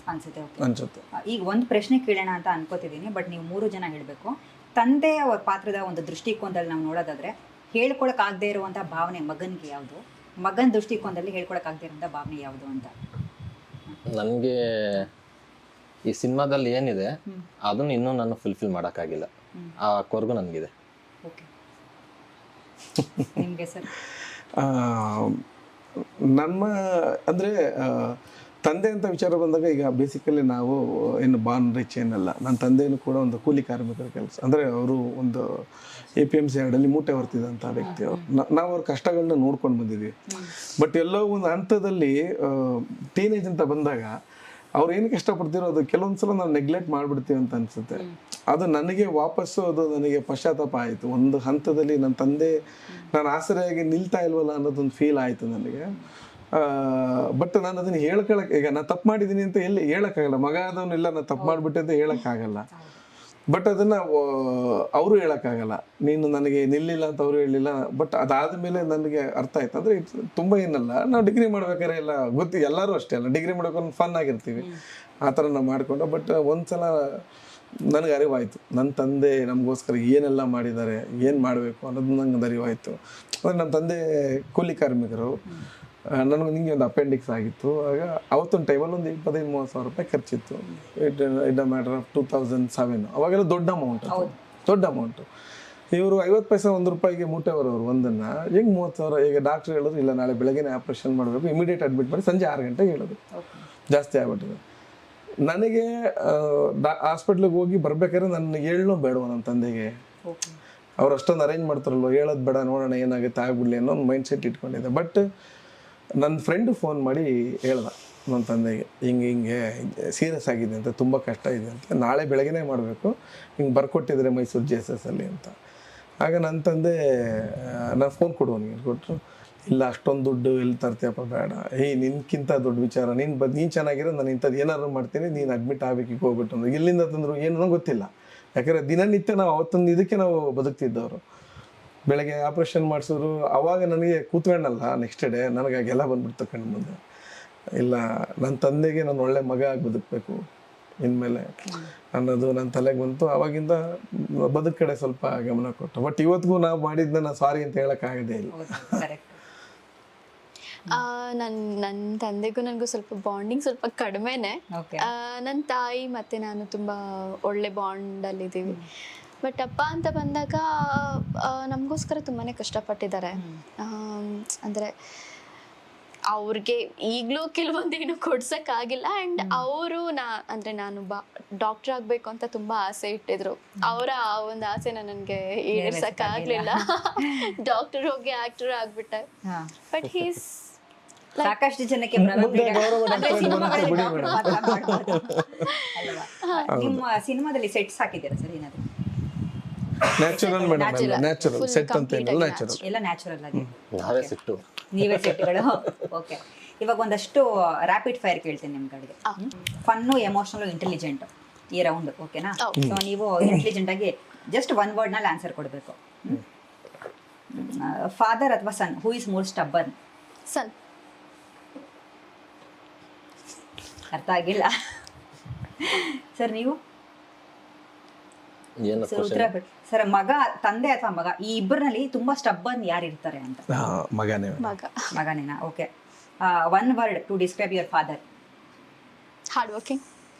ಈಗ ಒಂದು ಪ್ರಶ್ನೆ ಕೇಳೋಣ ಅಂತ ಅನ್ಕೋತಿದ್ದೀನಿ, ಬಟ್ ನೀವು 3 ಜನ ಹೇಳಬೇಕು. ತಂದೆಯ ಪಾತ್ರದ ಒಂದು ದೃಷ್ಟಿಕೋನದಲ್ಲಿ ನಾವು ನೋಡೋದಾದ್ರೆ ಹೇಳ್ಕೊಳಕ್ಕಾಗದೇ ಇರುವಂಥ ಭಾವನೆ ಮಗನಿಗೆ ಯಾವುದು? ಮಗನ ದೃಷ್ಟಿಕೋನದಲ್ಲಿ ಹೇಳ್ಕೊಳಕ್ಕಾಗ್ದಿರೋಂಥ ಭಾವನೆ ಯಾವುದು ಅಂತ? ನನಗೆ ಈ ಸಿನಿಮಾದಲ್ಲಿ ಏನಿದೆ ಅದನ್ನು ಇನ್ನೂ ನಾನು ಫುಲ್ಫಿಲ್ ಮಾಡೋಕ್ಕಾಗಿಲ್ಲ, ಆ ಕೊರಗು ನನಗಿದೆ. ಓಕೆ, ನಿಮಗೆ ಸರ್? ನಮ್ಮ ಅಂದರೆ ತಂದೆ ಅಂತ ವಿಚಾರ ಬಂದಾಗ ಈಗ ಬೇಸಿಕಲಿ ನಾವು ಏನು ಬಾರ್ನ್ ರಿಚ್ ಏನಲ್ಲ. ನನ್ನ ತಂದೆಯೂ ಕೂಡ ಒಂದು ಕೂಲಿ ಕಾರ್ಮಿಕರ ಕೆಲಸ, ಅಂದರೆ ಅವರು ಒಂದು APMC ಯಾರ್ಡಲ್ಲಿ ಮೂಟೆ ಹೊರ್ತಿದ್ದಂಥ ವ್ಯಕ್ತಿ ಅವರು. ನಾವು ಅವ್ರ ಕಷ್ಟಗಳನ್ನ ನೋಡ್ಕೊಂಡು ಬಂದಿದ್ವಿ. ಬಟ್ ಎಲ್ಲೋ ಒಂದು ಹಂತದಲ್ಲಿ ಟೀನೇಜ್ ಅಂತ ಬಂದಾಗ ಅವ್ರು ಏನು ಕಷ್ಟಪಡ್ತಿರೋ ಅದು ಕೆಲವೊಂದ್ಸಲ ನಾವು ನೆಗ್ಲೆಕ್ಟ್ ಮಾಡಿಬಿಡ್ತೀವಿ ಅಂತ ಅನ್ಸುತ್ತೆ. ಅದು ನನಗೆ ವಾಪಸ್ಸು ಅದು ನನಗೆ ಪಶ್ಚಾತ್ತಾಪ ಆಯಿತು. ಒಂದು ಹಂತದಲ್ಲಿ ನನ್ನ ತಂದೆ ನಾನು ಆಸರೆಯಾಗಿ ನಿಲ್ತಾ ಇಲ್ವಲ್ಲ ಅನ್ನೋದೊಂದು ಫೀಲ್ ಆಯಿತು ನನಗೆ. ಬಟ್ ನಾನು ಅದನ್ನು ಹೇಳ್ಕೊಳಕ್ಕೆ, ಈಗ ನಾನು ತಪ್ಪು ಮಾಡಿದ್ದೀನಿ ಅಂತ ಎಲ್ಲಿ ಹೇಳೋಕ್ಕಾಗಲ್ಲ. ಮಗ ಆದವನ್ನೆಲ್ಲ ನಾನು ತಪ್ಪು ಮಾಡಿಬಿಟ್ಟೆ ಅಂತ ಹೇಳೋಕ್ಕಾಗಲ್ಲ. ಬಟ್ ಅದನ್ನು ಅವರು ಹೇಳೋಕ್ಕಾಗಲ್ಲ, ನೀನು ನನಗೆ ನಿಲ್ಲಿಲ್ಲ ಅಂತ ಅವರು ಹೇಳಿಲ್ಲ. ಬಟ್ ಅದಾದಮೇಲೆ ನನಗೆ ಅರ್ಥ ಆಯ್ತು. ಅಂದರೆ ತುಂಬ ಏನಲ್ಲ, ನಾವು ಡಿಗ್ರಿ ಮಾಡ್ಬೇಕಾದ್ರೆ ಎಲ್ಲ ಎಲ್ಲರೂ ಅಷ್ಟೇ ಅಲ್ಲ, ಡಿಗ್ರಿ ಮಾಡ್ಕೊಂಡು ಫನ್ ಆಗಿರ್ತೀವಿ, ಆ ಥರ ನಾವು ಮಾಡಿಕೊಂಡು. ಬಟ್ ಒಂದ್ಸಲ ನನಗೆ ಅರಿವಾಯಿತು, ನನ್ನ ತಂದೆ ನಮಗೋಸ್ಕರ ಏನೆಲ್ಲ ಮಾಡಿದ್ದಾರೆ, ಏನು ಮಾಡಬೇಕು ಅನ್ನೋದು ನಂಗೆ ಅರಿವಾಯಿತು. ಅಂದರೆ ನಮ್ಮ ತಂದೆ ಕೂಲಿ ಕಾರ್ಮಿಕರು. ನಿಮಗೆ ಒಂದು ಅಪೆಂಡಿಕ್ಸ್ ಆಗಿತ್ತು. ಆಗ ಅವತ್ತೊಂದು ಟೈಮಲ್ಲಿ ಒಂದು 25-30 ಸಾವಿರ ರೂಪಾಯಿ ಖರ್ಚಿತ್ತು. It matter of 2007. ಅವಾಗೆಲ್ಲ ದೊಡ್ಡ ಅಮೌಂಟು. ಇವರು 50 ಪೈಸೆ ₹1 ಮೂಟೆ ಬರೋರು ಒಂದನ್ನು ಹೆಂಗೆ 30,000. ಈಗ ಡಾಕ್ಟ್ರ್ ಹೇಳಿದ್ರು, ಇಲ್ಲ ನಾಳೆ ಬೆಳಗ್ಗೆ ಆಪ್ರೇಷನ್ ಮಾಡಬೇಕು, ಇಮಿಡಿಯೇಟ್ ಅಡ್ಮಿಟ್ ಮಾಡಿ ಸಂಜೆ 6 ಗಂಟೆಗೆ ಹೇಳಿದ್ರು. ಜಾಸ್ತಿ ಆಗ್ಬಿಟ್ಟಿದೆ. ನನಗೆ ಹಾಸ್ಪಿಟ್ಲಿಗೆ ಹೋಗಿ ಬರ್ಬೇಕಾದ್ರೆ ನನ್ನ ಹೇಳೋ ಬೇಡವ ನನ್ನ ತಂದೆಗೆ. ಅವ್ರು ಅಷ್ಟೊಂದು ಅರೇಂಜ್ ಮಾಡ್ತಾರಲ್ವ, ಹೇಳೋದು ಬೇಡ, ನೋಡೋಣ ಏನಾಗುತ್ತೆ ಆಗ್ಬಿಡ್ಲಿ ಅನ್ನೋ ಒಂದು ಮೈಂಡ್ ಸೆಟ್ ಇಟ್ಕೊಂಡಿದ್ದೆ. ಬಟ್ ನನ್ನ ಫ್ರೆಂಡು ಫೋನ್ ಮಾಡಿ ಹೇಳ್ದ ನನ್ನ ತಂದೆಗೆ, ಹಿಂಗೆ ಸೀರಿಯಸ್ ಆಗಿದೆ ಅಂತ, ತುಂಬ ಕಷ್ಟ ಇದೆ ಅಂತ, ನಾಳೆ ಬೆಳಗ್ಗೆನೇ ಮಾಡಬೇಕು, ಹಿಂಗೆ ಬರ್ಕೊಟ್ಟಿದ್ರೆ ಮೈಸೂರು JSS ಅಲ್ಲಿ ಅಂತ. ಆಗ ನನ್ನ ತಂದೆ ನಾನು ಫೋನ್ ಕೊಡುವನಿಗೆ ಕೊಟ್ಟರು, ಇಲ್ಲ ಅಷ್ಟೊಂದು ದುಡ್ಡು ಎಲ್ಲಿ ತರ್ತೀಯಪ್ಪ, ಬೇಡ, ನಿನ್ಕಿಂತ ದೊಡ್ಡ ವಿಚಾರ, ನೀನು ಚೆನ್ನಾಗಿರೋ, ನಾನು ಇಂಥದ್ದು ಏನಾದ್ರು ಮಾಡ್ತೀನಿ, ನೀನು ಅಡ್ಮಿಟ್ ಆಗಬೇಕಿಗೆ ಹೋಗ್ಬಿಟ್ಟು ಅಂದ್ರೆ. ಎಲ್ಲಿಂದ ತಂದರು ಏನೋ ಗೊತ್ತಿಲ್ಲ, ಯಾಕಂದರೆ ದಿನನಿತ್ಯ ನಾವು ಅವತ್ತೊಂದು ಇದಕ್ಕೆ ನಾವು ಬದುಕ್ತಿದ್ದವರು. ಬೆಳಗ್ಗೆ ಆಪ್ರೇಷನ್ ಮಾಡಿಸಿದ್ರು, ಅವಾಗ ನನಗೆ ಕೂತ್ಕೊಂಡಲ್ಲ, ನೆಕ್ಸ್ಟ್ ಡೇ ನನಗಾಗೆಲ್ಲ ಬಂದ್ಬಿಡ್ತು ಕಣ್ಣು ಮುಂದೆ. ಇಲ್ಲ, ನನ್ನ ತಂದೆಗೆ ನಾನು ಒಳ್ಳೆ ಮಗ ಆಗಿ ಬದುಕಬೇಕು ಇನ್ಮೇಲೆ ಅನ್ನೋದು ನನ್ನ ತಲೆಗೆ ಬಂತು. ಆವಾಗಿಂದ ಬದುಕು ಕಡೆ ಸ್ವಲ್ಪ ಗಮನ ಕೊಟ್ಟು. ಬಟ್ ಇವತ್ತಿಗೂ ನಾವು ಮಾಡಿದ್ನ ನಾನು ಸಾರಿ ಅಂತ ಹೇಳೋಕ್ಕಾಗದೇ ಇಲ್ಲ. ನನ್ನ ತಂದೆಗೂ ನನಗೂ ಸ್ವಲ್ಪ ಬಾಂಡಿಂಗ್ ಸ್ವಲ್ಪ ಕಡಿಮೆನೆ. ನನ್ನ ತಾಯಿ ಮತ್ತು ನಾನು ತುಂಬ ಒಳ್ಳೆ ಬಾಂಡಲ್ಲಿದ್ದೀವಿ. ಬಟ್ ಅಪ್ಪ ಅಂತ ಬಂದಾಗ ನಮಗೋಸ್ಕರ ತುಂಬಾ ಕಷ್ಟಪಟ್ಟಿದ್ದಾರೆ. ಅಂದರೆ ಅವ್ರಿಗೆ ಈಗಲೂ ಕೆಲವೊಂದೇನು ಕೊಡ್ಸೋಕ್ಕಾಗಿಲ್ಲ. ಆ್ಯಂಡ್ ಅವರು ಅಂದರೆ ನಾನು ಡಾಕ್ಟರ್ ಆಗಬೇಕು ಅಂತ ತುಂಬ ಆಸೆ ಇಟ್ಟಿದ್ರು. ಅವರ ಆ ಒಂದು ಆಸೆನ ನನಗೆ ಈಡೇರ್ಸೋಕ್ಕಾಗಲಿಲ್ಲ. ಡಾಕ್ಟರ್ ಹೋಗಿ ಆ್ಯಕ್ಟರ್ ಆಗಿಬಿಟ್ಟೆ. ಬಟ್ ಹೀಸ್ ಸಾಕಷ್ಟು ಜನಕ್ಕೆ ನಿಮ್ಮ ಸಿನಿಮಾದಲ್ಲಿ ಸೆಟ್ಸ್ ಹಾಕಿದ್ದೀರಾ ಸರ್ ಏನಾದ್ರು? ನ್ಯಾಚುರಲ್ ಮೇಡಮ್, ನ್ಯಾಚುರಲ್ ಸೆಟ್ ಅಂತ ಏನಿಲ್ಲ, ನ್ಯಾಚುರಲ್ ಎಲ್ಲ ನ್ಯಾಚುರಲ್ ಆಗಿ ನೀವೇ ಸೆಟ್ಗಳು. ಓಕೆ, ಇವಾಗ ಒಂದಷ್ಟು ರ್ಯಾಪಿಡ್ ಫೈರ್ ಕೇಳ್ತೀನಿ ನಿಮ್ಮ ಕಡೆಗೆ. ಫನ್ನು, ಎಮೋಷನಲ್, ಇಂಟೆಲಿಜೆಂಟ್ ಈ ರೌಂಡ್, ಓಕೆನಾ? ಸೊ ನೀವು ಇಂಟೆಲಿಜೆಂಟ್ ಆಗಿ ಜಸ್ಟ್ ಒನ್ ವರ್ಡ್ನಲ್ಲಿ ಆನ್ಸರ್ ಕೊಡಬೇಕು. ಫಾದರ್ ಅಥವಾ ಸನ್, ಹೂ ಇಸ್ ಮೋರ್ ಸ್ಟಬ್ಬರ್ನ್? ಸನ್. ಅರ್ಥ ಆಗಿಲ್ಲ ಸರ್, ನೀವು ಸರ್? ಮಗ, ತಂದೆ ಅಥವಾ ಮಗ, ಈ ಇಬ್ಬರಲ್ಲಿ ತುಂಬಾ ಸ್ಟಬ್ಬರ್ನ್ ಯಾರು ಇರ್ತಾರೆ ಅಂತ? ಮಗನೇನಾ? Okay, one word to describe your father. Hard working.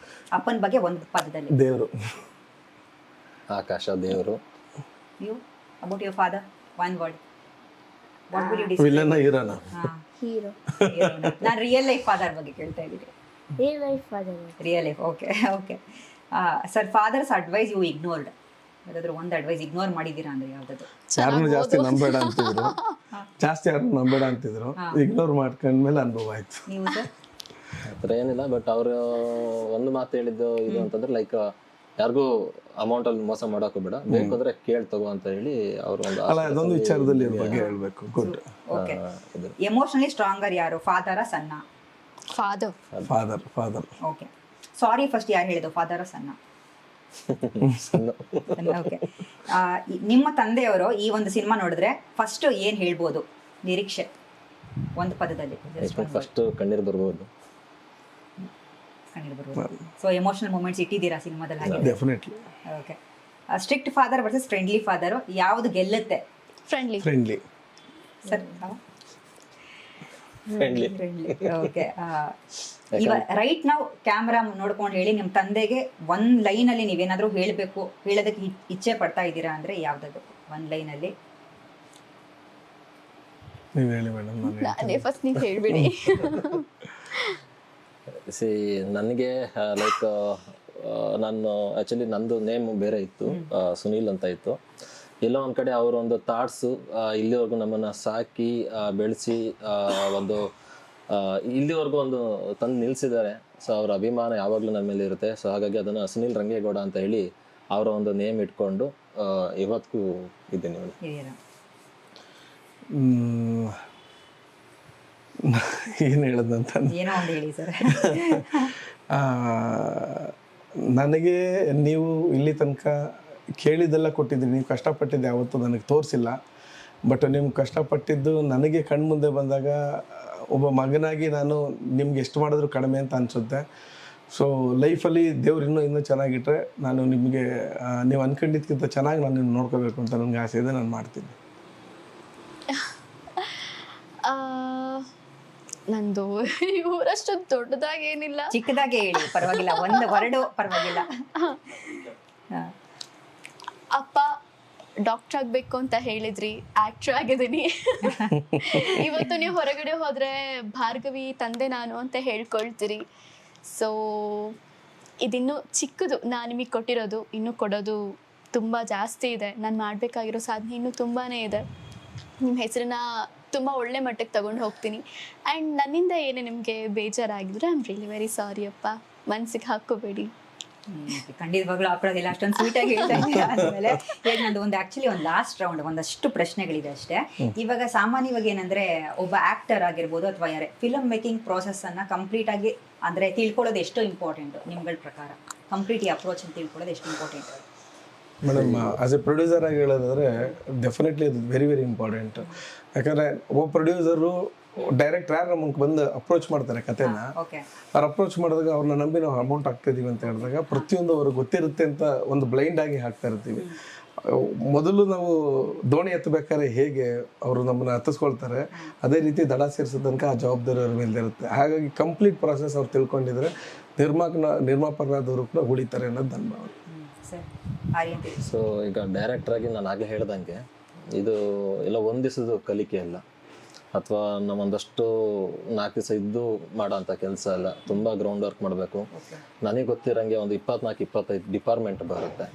ಅಪ್ಪನ ಬಗ್ಗೆ ಒಂದು ಪದದಲ್ಲಿ? ದೇವರು. ಆಕಾಶ, ದೇವರು. You about your father, one word, what will you describe? Villain, ಹೀರೋನ? ಹೀರೋ. ನಾನು ರಿಯಲ್ ಲೈಫ್ ಫಾದರ್ ಬಗ್ಗೆ ಕೇಳ್ತಾ ಇದ್ದೀನಿ. Real life father. Real life, okay okay. Sir, father's advice you ignored, ಯಾವ್ದಾದ್ರು ಒಂದು ಅಡ್ವೈಸ್ ಇಗ್ನೋರ್ ಮಾಡಿದ್ದೀರಾ ಅಂದ್ರೆ ಯಾವ್ದಾದ್ರು? ಯಾರನ್ನು ಜಾಸ್ತಿ ನಂಬೇಡ ಅಂತಿದ್ರು, ಇಗ್ನೋರ್ ಮಾಡ್ಕೊಂಡ್ಮೇಲೆ ಅನುಭವ ಆಯ್ತು. ನೀವು ಸರ್? ಆ ಥರ ಏನಿಲ್ಲ, ಬಟ್ ಅವರು ಒಂದು ಮಾತು ಹೇಳಿದ್ದು ಇದು ಅಂತಂದ್ರೆ, ಲೈಕ್ ಯಾರಿಗೂ ಅಮೌಂಟ್ ಅಲ್ಲಿ ಮೋಸ ಮಾಡೋಕೆ ಬೇಡ, ಬೇಕಾದ್ರೆ ಕೇಳಿ ತಗೋ ಅಂತ ಹೇಳಿ ಅವರು ಅದೊಂದು ವಿಚಾರದಲ್ಲಿ ಬಗ್ಗೆ ಹೇಳ್ಬೇಕು. ಗುಡ್. ಓಕೆ, ಎಮೋಷನಲಿ ಸ್ಟ್ರಾಂಗರ್ ಯಾರು, ಫಾದರ ಸಣ್ಣ? ಫಾದರ್. ಓಕೆ, ಸಾರಿ ಫಸ್ಟ್ ಯಾರು ಹೇಳಿದ್ದು, ಫಾದರ ಸಣ್ಣ? ಓಕೆ, ನಿಮ್ಮ ತಂದೆಯವರು ಈ ಒಂದು ಸಿನಿಮಾ ನೋಡಿದ್ರೆ ಫಸ್ಟ್ ಏನ್ ಹೇಳ್ಬೋದು, ನಿರೀಕ್ಷೆ ಒಂದು ಪದದಲ್ಲಿ? ಫಸ್ಟ್ ಕಣ್ಣೀರು ಬರ್ಬೋದು. ಸೊ ಎಮೋಷನಲ್ ಮೂಮೆಂಟ್ಸ್ ಇಟ್ಟಿದ್ದೀರಾ ಸಿನಿಮಾದಲ್ಲಿ ಹಾಗೆ? Definitely. Okay, strict father versus friendly father, ಯಾವುದು ಗೆಲ್ಲುತ್ತೆ? ಫ್ರೆಂಡ್ಲಿ. ಸರ್? ಫ್ರೆಂಡ್ಲಿ. ಓಕೆ. ಇವಾಗ ರೈಟ್ ನಾವು ಕ್ಯಾಮ್ರಾ ನೋಡ್ಕೊಂಡು ಹೇಳಿ, ನಿಮ್ಮ ತಂದೆಗೆ ಒಂದ್ ಲೈನ್ ಅಲ್ಲಿ ನೀವೇನಾದ್ರೂ ಹೇಳೋದಕ್ಕೆ ಇಚ್ಛೆ ಪಡ್ತಾ ಇದ್ದೀರಾ ಅಂದ್ರೆ ಯಾವ್ದದು ಒಂದ್ ಲೈನ್ ಅಲ್ಲಿ? ನೀವು ಹೇಳಿ ಮೇಡಮ್. ಅದೇ ಫಸ್ಟ್ ನೀವು ಹೇಳ್ಬಿಡಿ. ಸಿ ನನಗೆ ಲೈಕ್ ನಾನು ಆ್ಯಕ್ಚುಲಿ ನಂದು ನೇಮ್ ಬೇರೆ ಇತ್ತು, ಸುನೀಲ್ ಅಂತ ಇತ್ತು. ಎಲ್ಲೋ ಒಂದು ಕಡೆ ಅವರ ಒಂದು ಥಾಟ್ಸು ಇಲ್ಲಿವರೆಗೂ ನಮ್ಮನ್ನು ಸಾಕಿ ಬೆಳೆಸಿ ಒಂದು ಇಲ್ಲಿವರೆಗೂ ಒಂದು ತಂದು ನಿಲ್ಲಿಸಿದ್ದಾರೆ. ಸೊ ಅವರ ಅಭಿಮಾನ ಯಾವಾಗಲೂ ನನ್ನ ಮೇಲೆ ಇರುತ್ತೆ. ಸೊ ಹಾಗಾಗಿ ಅದನ್ನು ಸುನೀಲ್ ರಂಗೇಗೌಡ ಅಂತ ಹೇಳಿ ಅವರ ಒಂದು ನೇಮ್ ಇಟ್ಕೊಂಡು ಇವತ್ತಿಗೂ ಇದ್ದೀನಿ. ಏನು ಹೇಳೋದಂತ ಏನೋ ಒಂದು ಹೇಳಿ ಸರ್. ನನಗೆ ನೀವು ಇಲ್ಲಿ ತನಕ ಕೇಳಿದ್ದೆಲ್ಲ ಕೊಟ್ಟಿದ್ದೀರಿ. ನೀವು ಕಷ್ಟಪಟ್ಟಿದ್ದು ಯಾವತ್ತೂ ನನಗೆ ತೋರಿಸಿಲ್ಲ. ಬಟ್ ನೀವು ಕಷ್ಟಪಟ್ಟಿದ್ದು ನನಗೆ ಕಣ್ಮುಂದೆ ಬಂದಾಗ ಒಬ್ಬ ಮಗನಾಗಿ ನಾನು ನಿಮ್ಗೆ ಎಷ್ಟು ಮಾಡಿದ್ರು ಕಡಿಮೆ ಅಂತ ಅನಿಸುತ್ತೆ. ಸೊ ಲೈಫಲ್ಲಿ ದೇವ್ರು ಇನ್ನೂ ಚೆನ್ನಾಗಿಟ್ರೆ ನಾನು ನಿಮಗೆ ನೀವು ಅನ್ಕೊಂಡಿದ್ದಕ್ಕಿಂತ ಚೆನ್ನಾಗಿ ನಾನು ನಿಮ್ಗೆ ನೋಡ್ಕೋಬೇಕು ಅಂತ ನನಗೆ ಆಸೆ ಇದೆ. ನಾನು ಮಾಡ್ತೀನಿ. ನಂದು ಇವರಷ್ಟು ದೊಡ್ಡದಾಗಿ ಏನಿಲ್ಲ, ಚಿಕ್ಕದಾಗೆ ಹೇಳಿ ಪರವಾಗಿಲ್ಲ, ಒಂದು ವರ್ಡು ಪರವಾಗಿಲ್ಲ. ಅಪ್ಪ ಡಾಕ್ಟರ್ ಆಗ್ಬೇಕು ಅಂತ ಹೇಳಿದ್ರಿ, ಆಕ್ಟರ್ ಆಗಿದ್ದೀನಿ. ಇವತ್ತು ನೀವು ಹೊರಗಡೆ ಹೋದ್ರೆ ಭಾರ್ಗವಿ ತಂದೆ ನಾನು ಅಂತ ಹೇಳ್ಕೊಳ್ತೀರಿ. ಸೊ ಇದಿನ್ನೂ ಚಿಕ್ಕದು, ನಾನು ನಿಮಗೆ ಕೊಟ್ಟಿರೋದು. ಇನ್ನೂ ಕೊಡೋದು ತುಂಬ ಜಾಸ್ತಿ ಇದೆ. ನಾನು ಮಾಡಬೇಕಾಗಿರೋ ಸಾಧನೆ ಇನ್ನೂ ತುಂಬಾ ಇದೆ. ನಿಮ್ಮ ಹೆಸರನ್ನ ತುಂಬ ಒಳ್ಳೆ ಮಟ್ಟಕ್ಕೆ ತಗೊಂಡು ಹೋಗ್ತೀನಿ. ಆ್ಯಂಡ್ ನನ್ನಿಂದ ಏನೇ ನಿಮಗೆ ಬೇಜಾರಾಗಿದ್ರೆ I am really very sorry ಅಪ್ಪ, ಮನ್ಸಿಗೆ ಹಾಕೋಬೇಡಿ. ಖಂಡಿತವಾಗ್ಲೂ ಹಾಕೊಳ್ಳೋದಿಲ್ಲ, ಅಷ್ಟೊಂದು ಸ್ವೀಟಾಗಿ ಹೇಳ್ತಾ ಇದ್ದೀರಾ. ಆದಮೇಲೆ ಈಗ ನಂದು ಆ್ಯಕ್ಚುಲಿ ಒಂದು ಲಾಸ್ಟ್ ರೌಂಡ್, ಒಂದಷ್ಟು ಪ್ರಶ್ನೆಗಳಿದೆ ಅಷ್ಟೇ. ಇವಾಗ ಸಾಮಾನ್ಯವಾಗಿ ಏನಂದರೆ ಒಬ್ಬ ಆ್ಯಕ್ಟರ್ ಆಗಿರ್ಬೋದು ಅಥವಾ ಯಾರೇ ಫಿಲಮ್ ಮೇಕಿಂಗ್ ಪ್ರೋಸೆಸ್ಸನ್ನು ಕಂಪ್ಲೀಟಾಗಿ ಅಂದರೆ ತಿಳ್ಕೊಳ್ಳೋದು ಎಷ್ಟು ಇಂಪಾರ್ಟೆಂಟು ನಿಮ್ಗಳ ಪ್ರಕಾರ? ಕಂಪ್ಲೀಟ್ ಈ ಅಪ್ರೋಚನ್ನು ತಿಳ್ಕೊಳ್ಳೋದು ಎಷ್ಟು important madam? As A producer ಆಗಿ ಹೇಳೋದಾದರೆ ಡೆಫಿನೆಟ್ಲಿ ಅದು ವೆರಿ ವೆರಿ ಇಂಪಾರ್ಟೆಂಟ್. ಯಾಕಂದರೆ ಒಬ್ಬ ಪ್ರೊಡ್ಯೂಸರು ಡೈರೆಕ್ಟ್ ಯಾರು ನಮಗೆ ಬಂದು ಅಪ್ರೋಚ್ ಮಾಡ್ತಾರೆ ಕಥೆನ, ಅವ್ರು ಅಪ್ರೋಚ್ ಮಾಡಿದಾಗ ಅವ್ರನ್ನ ನಂಬಿ ನಾವು ಅಮೌಂಟ್ ಹಾಕ್ತಿದ್ದೀವಿ ಅಂತ ಹೇಳಿದಾಗ ಪ್ರತಿಯೊಂದು ಅವ್ರಿಗೆ ಗೊತ್ತಿರುತ್ತೆ ಅಂತ ಒಂದು ಬ್ಲೈಂಡ್ ಆಗಿ ಹಾಕ್ತಾ ಇರ್ತೀವಿ. ಮೊದಲು ನಾವು ದೋಣಿ ಎತ್ತಬೇಕಾದ್ರೆ ಹೇಗೆ ಅವರು ನಮ್ಮನ್ನು ಹತ್ತಿಸ್ಕೊಳ್ತಾರೆ, ಅದೇ ರೀತಿ ದಡ ಸೇರಿಸೋ ತನಕ ಆ ಜವಾಬ್ದಾರಿ ಅವ್ರ ಮೇಲೆ ಇರುತ್ತೆ. ಹಾಗಾಗಿ ಕಂಪ್ಲೀಟ್ ಪ್ರಾಸೆಸ್ ಅವ್ರು ತಿಳ್ಕೊಂಡಿದ್ರೆ ನಿರ್ಮಾಪಕರಾದವರು ಕೂಡ ಉಳಿತಾರೆ ಅನ್ನೋದು ನನ್ನ ಭಾವನೆ. ಸೊ ಈಗ ಡೈರೆಕ್ಟರ್ ಆಗಿ ನಾನು ಆಗಲೇ ಹೇಳ್ದಂಗೆ ಇದು ಎಲ್ಲ ಒಂದು ದಿವಸದ ಕಲಿಕೆ ಅಲ್ಲ, ಅಥವಾ ನಾವೊಂದಷ್ಟು 4 ದಿವಸ ಇದ್ದು ಮಾಡೋಂಥ ಕೆಲಸ ಅಲ್ಲ. ತುಂಬ ಗ್ರೌಂಡ್ ವರ್ಕ್ ಮಾಡಬೇಕು. ನನಗೆ ಗೊತ್ತಿರೋಂಗೆ ಒಂದು 24-25 ಡಿಪಾರ್ಟ್ಮೆಂಟ್ ಬರುತ್ತೆ.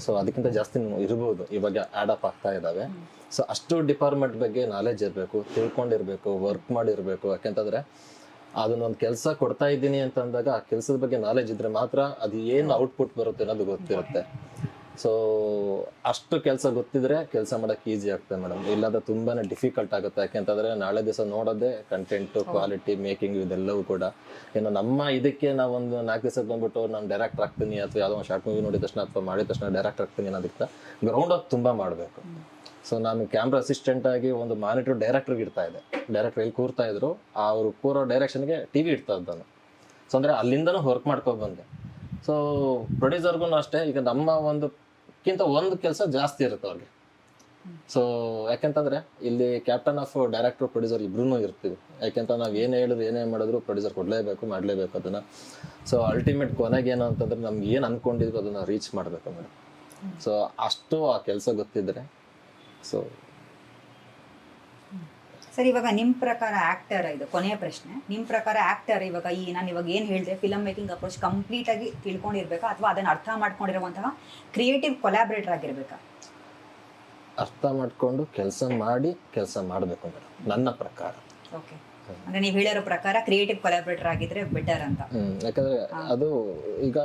ಸೊ ಅದಕ್ಕಿಂತ ಜಾಸ್ತಿ ಇರ್ಬೋದು, ಇವಾಗ ಆ್ಯಡಪ್ ಆಗ್ತಾ ಇದ್ದಾವೆ. ಸೊ ಅಷ್ಟು ಡಿಪಾರ್ಟ್ಮೆಂಟ್ ಬಗ್ಗೆ ನಾಲೆಜ್ ಇರಬೇಕು, ತಿಳ್ಕೊಂಡಿರ್ಬೇಕು, ವರ್ಕ್ ಮಾಡಿರಬೇಕು. ಯಾಕೆಂತಂದರೆ ಅದನ್ನೊಂದು ಕೆಲಸ ಕೊಡ್ತಾ ಇದ್ದೀನಿ ಅಂತ ಅಂದಾಗ ಆ ಕೆಲಸದ ಬಗ್ಗೆ ನಾಲೆಜ್ ಇದ್ರೆ ಮಾತ್ರ ಅದು ಏನು ಔಟ್ಪುಟ್ ಬರುತ್ತೆ ಅನ್ನೋದು ಗೊತ್ತಿರುತ್ತೆ. ಸೊ ಅಷ್ಟು ಕೆಲಸ ಗೊತ್ತಿದ್ರೆ ಕೆಲಸ ಮಾಡೋಕ್ಕೆ ಈಸಿ ಆಗ್ತದೆ ಮೇಡಮ್. ಇಲ್ಲಾಂದ್ರೆ ತುಂಬಾ ಡಿಫಿಕಲ್ಟ್ ಆಗುತ್ತೆ. ಯಾಕೆಂತಂದರೆ ನಾಳೆ ದಿವಸ ನೋಡೋದೇ ಕಂಟೆಂಟು, ಕ್ವಾಲಿಟಿ, ಮೇಕಿಂಗ್ ಇದೆಲ್ಲವೂ ಕೂಡ. ಇನ್ನು ನಮ್ಮ ಇದಕ್ಕೆ ನಾವೊಂದು 4 ದಿವಸ ಬಂದ್ಬಿಟ್ಟು ನಾನು ಡೈರೆಕ್ಟರ್ ಆಗ್ತೀನಿ ಅಥವಾ ಯಾವುದೋ ಒಂದು ಶಾರ್ಟ್ ಮೂವಿ ನೋಡಿದ ತಕ್ಷಣ ಅಥವಾ ಮಾಡಿದ ತಕ್ಷಣ ಡೈರೆಕ್ಟರ್ ಆಗ್ತೀನಿ ಅನ್ನೋದಕ್ಕೆ ಗ್ರೌಂಡ್ ವರ್ಕ್ ತುಂಬ ಮಾಡಬೇಕು. ಸೊ ನಾನು ಕ್ಯಾಮ್ರಾ ಅಸಿಸ್ಟೆಂಟ್ ಆಗಿ ಒಂದು ಮಾನಿಟರ್ ಡೈರೆಕ್ಟರ್ಗೆ ಇಡ್ತಾ ಇದ್ದೆ. ಡೈರೆಕ್ಟರ್ ಎಲ್ಲಿ ಕೂರ್ತಾ ಇದ್ರು ಅವರು ಕೂರೋ ಡೈರೆಕ್ಷನ್ಗೆ TV ಇಡ್ತಾ ಇದ್ದಾನು. ಸೊ ಅಂದರೆ ಅಲ್ಲಿಂದನೂ ವರ್ಕ್ ಮಾಡ್ಕೊಂಡು ಬಂದೆ. ಸೊ ಪ್ರೊಡ್ಯೂಸರ್ಗೂ ಅಷ್ಟೇ, ಈಗ ನಮ್ಮ ಒಂದಕ್ಕಿಂತ ಒಂದು ಕೆಲಸ ಜಾಸ್ತಿ ಇರುತ್ತೆ ಅವ್ರಿಗೆ. ಸೊ ಯಾಕೆಂತಂದರೆ ಇಲ್ಲಿ ಕ್ಯಾಪ್ಟನ್ ಆಫ್ ಡೈರೆಕ್ಟರ್ ಪ್ರೊಡ್ಯೂಸರ್ ಇಬ್ರು ಇರ್ತೀವಿ. ಯಾಕೆಂತ ನಾವು ಏನೇ ಹೇಳಿದ್ರು ಏನೇ ಮಾಡಿದ್ರು ಪ್ರೊಡ್ಯೂಸರ್ ಮಾಡಲೇಬೇಕು ಅದನ್ನು. ಸೊ ಅಲ್ಟಿಮೇಟ್ ಕೊನೆಗೆ ಏನು ಅಂತಂದರೆ ನಮ್ಗೆ ಏನು ಅಂದ್ಕೊಂಡಿದ್ರು ಅದನ್ನು ರೀಚ್ ಮಾಡಬೇಕು ಮೇಡಮ್. ಸೊ ಅಷ್ಟು ಆ ಕೆಲಸ ಗೊತ್ತಿದ್ರೆ. ಸೊ ಸರ್, ಇವಾಗ ನಿಮ್ಮ ಪ್ರಕಾರ ಆ್ಯಕ್ಟರ್, ಇದು ಕೊನೆಯ ಪ್ರಶ್ನೆ, ನಿಮ್ಮ ಪ್ರಕಾರ ಆ್ಯಕ್ಟರ್ ಇವಾಗ ನಾನು ಇವಾಗ ಏನು ಹೇಳಿದೆ ಫಿಲಮ್ ಮೇಕಿಂಗ್ ಅಪ್ರೋಚ್ ಕಂಪ್ಲೀಟಾಗಿ ತಿಳ್ಕೊಂಡಿರ್ಬೇಕಾ ಅಥವಾ ಅದನ್ನು ಅರ್ಥ ಮಾಡ್ಕೊಂಡಿರುವಂತಹ ಕ್ರಿಯೇಟಿವ್ ಕೊಲಾಬ್ರೇಟರ್ ಆಗಿರ್ಬೇಕಾ? ಅರ್ಥ ಮಾಡಿಕೊಂಡು ಕೆಲಸ ಮಾಡಬೇಕು ಮೇಡಮ್ ನನ್ನ ಪ್ರಕಾರ. ಓಕೆ, ಅಂದ್ರೆ ನೀವು ಹೇಳಿರೋ ಪ್ರಕಾರ ಕ್ರಿಯೇಟಿವ್ ಕೊಲಾಬ್ರೇಟರ್ ಆಗಿದ್ರೆ ಬೆಟರ್ ಅಂತ. ಯಾಕಂದ್ರೆ ಅದು ಈಗ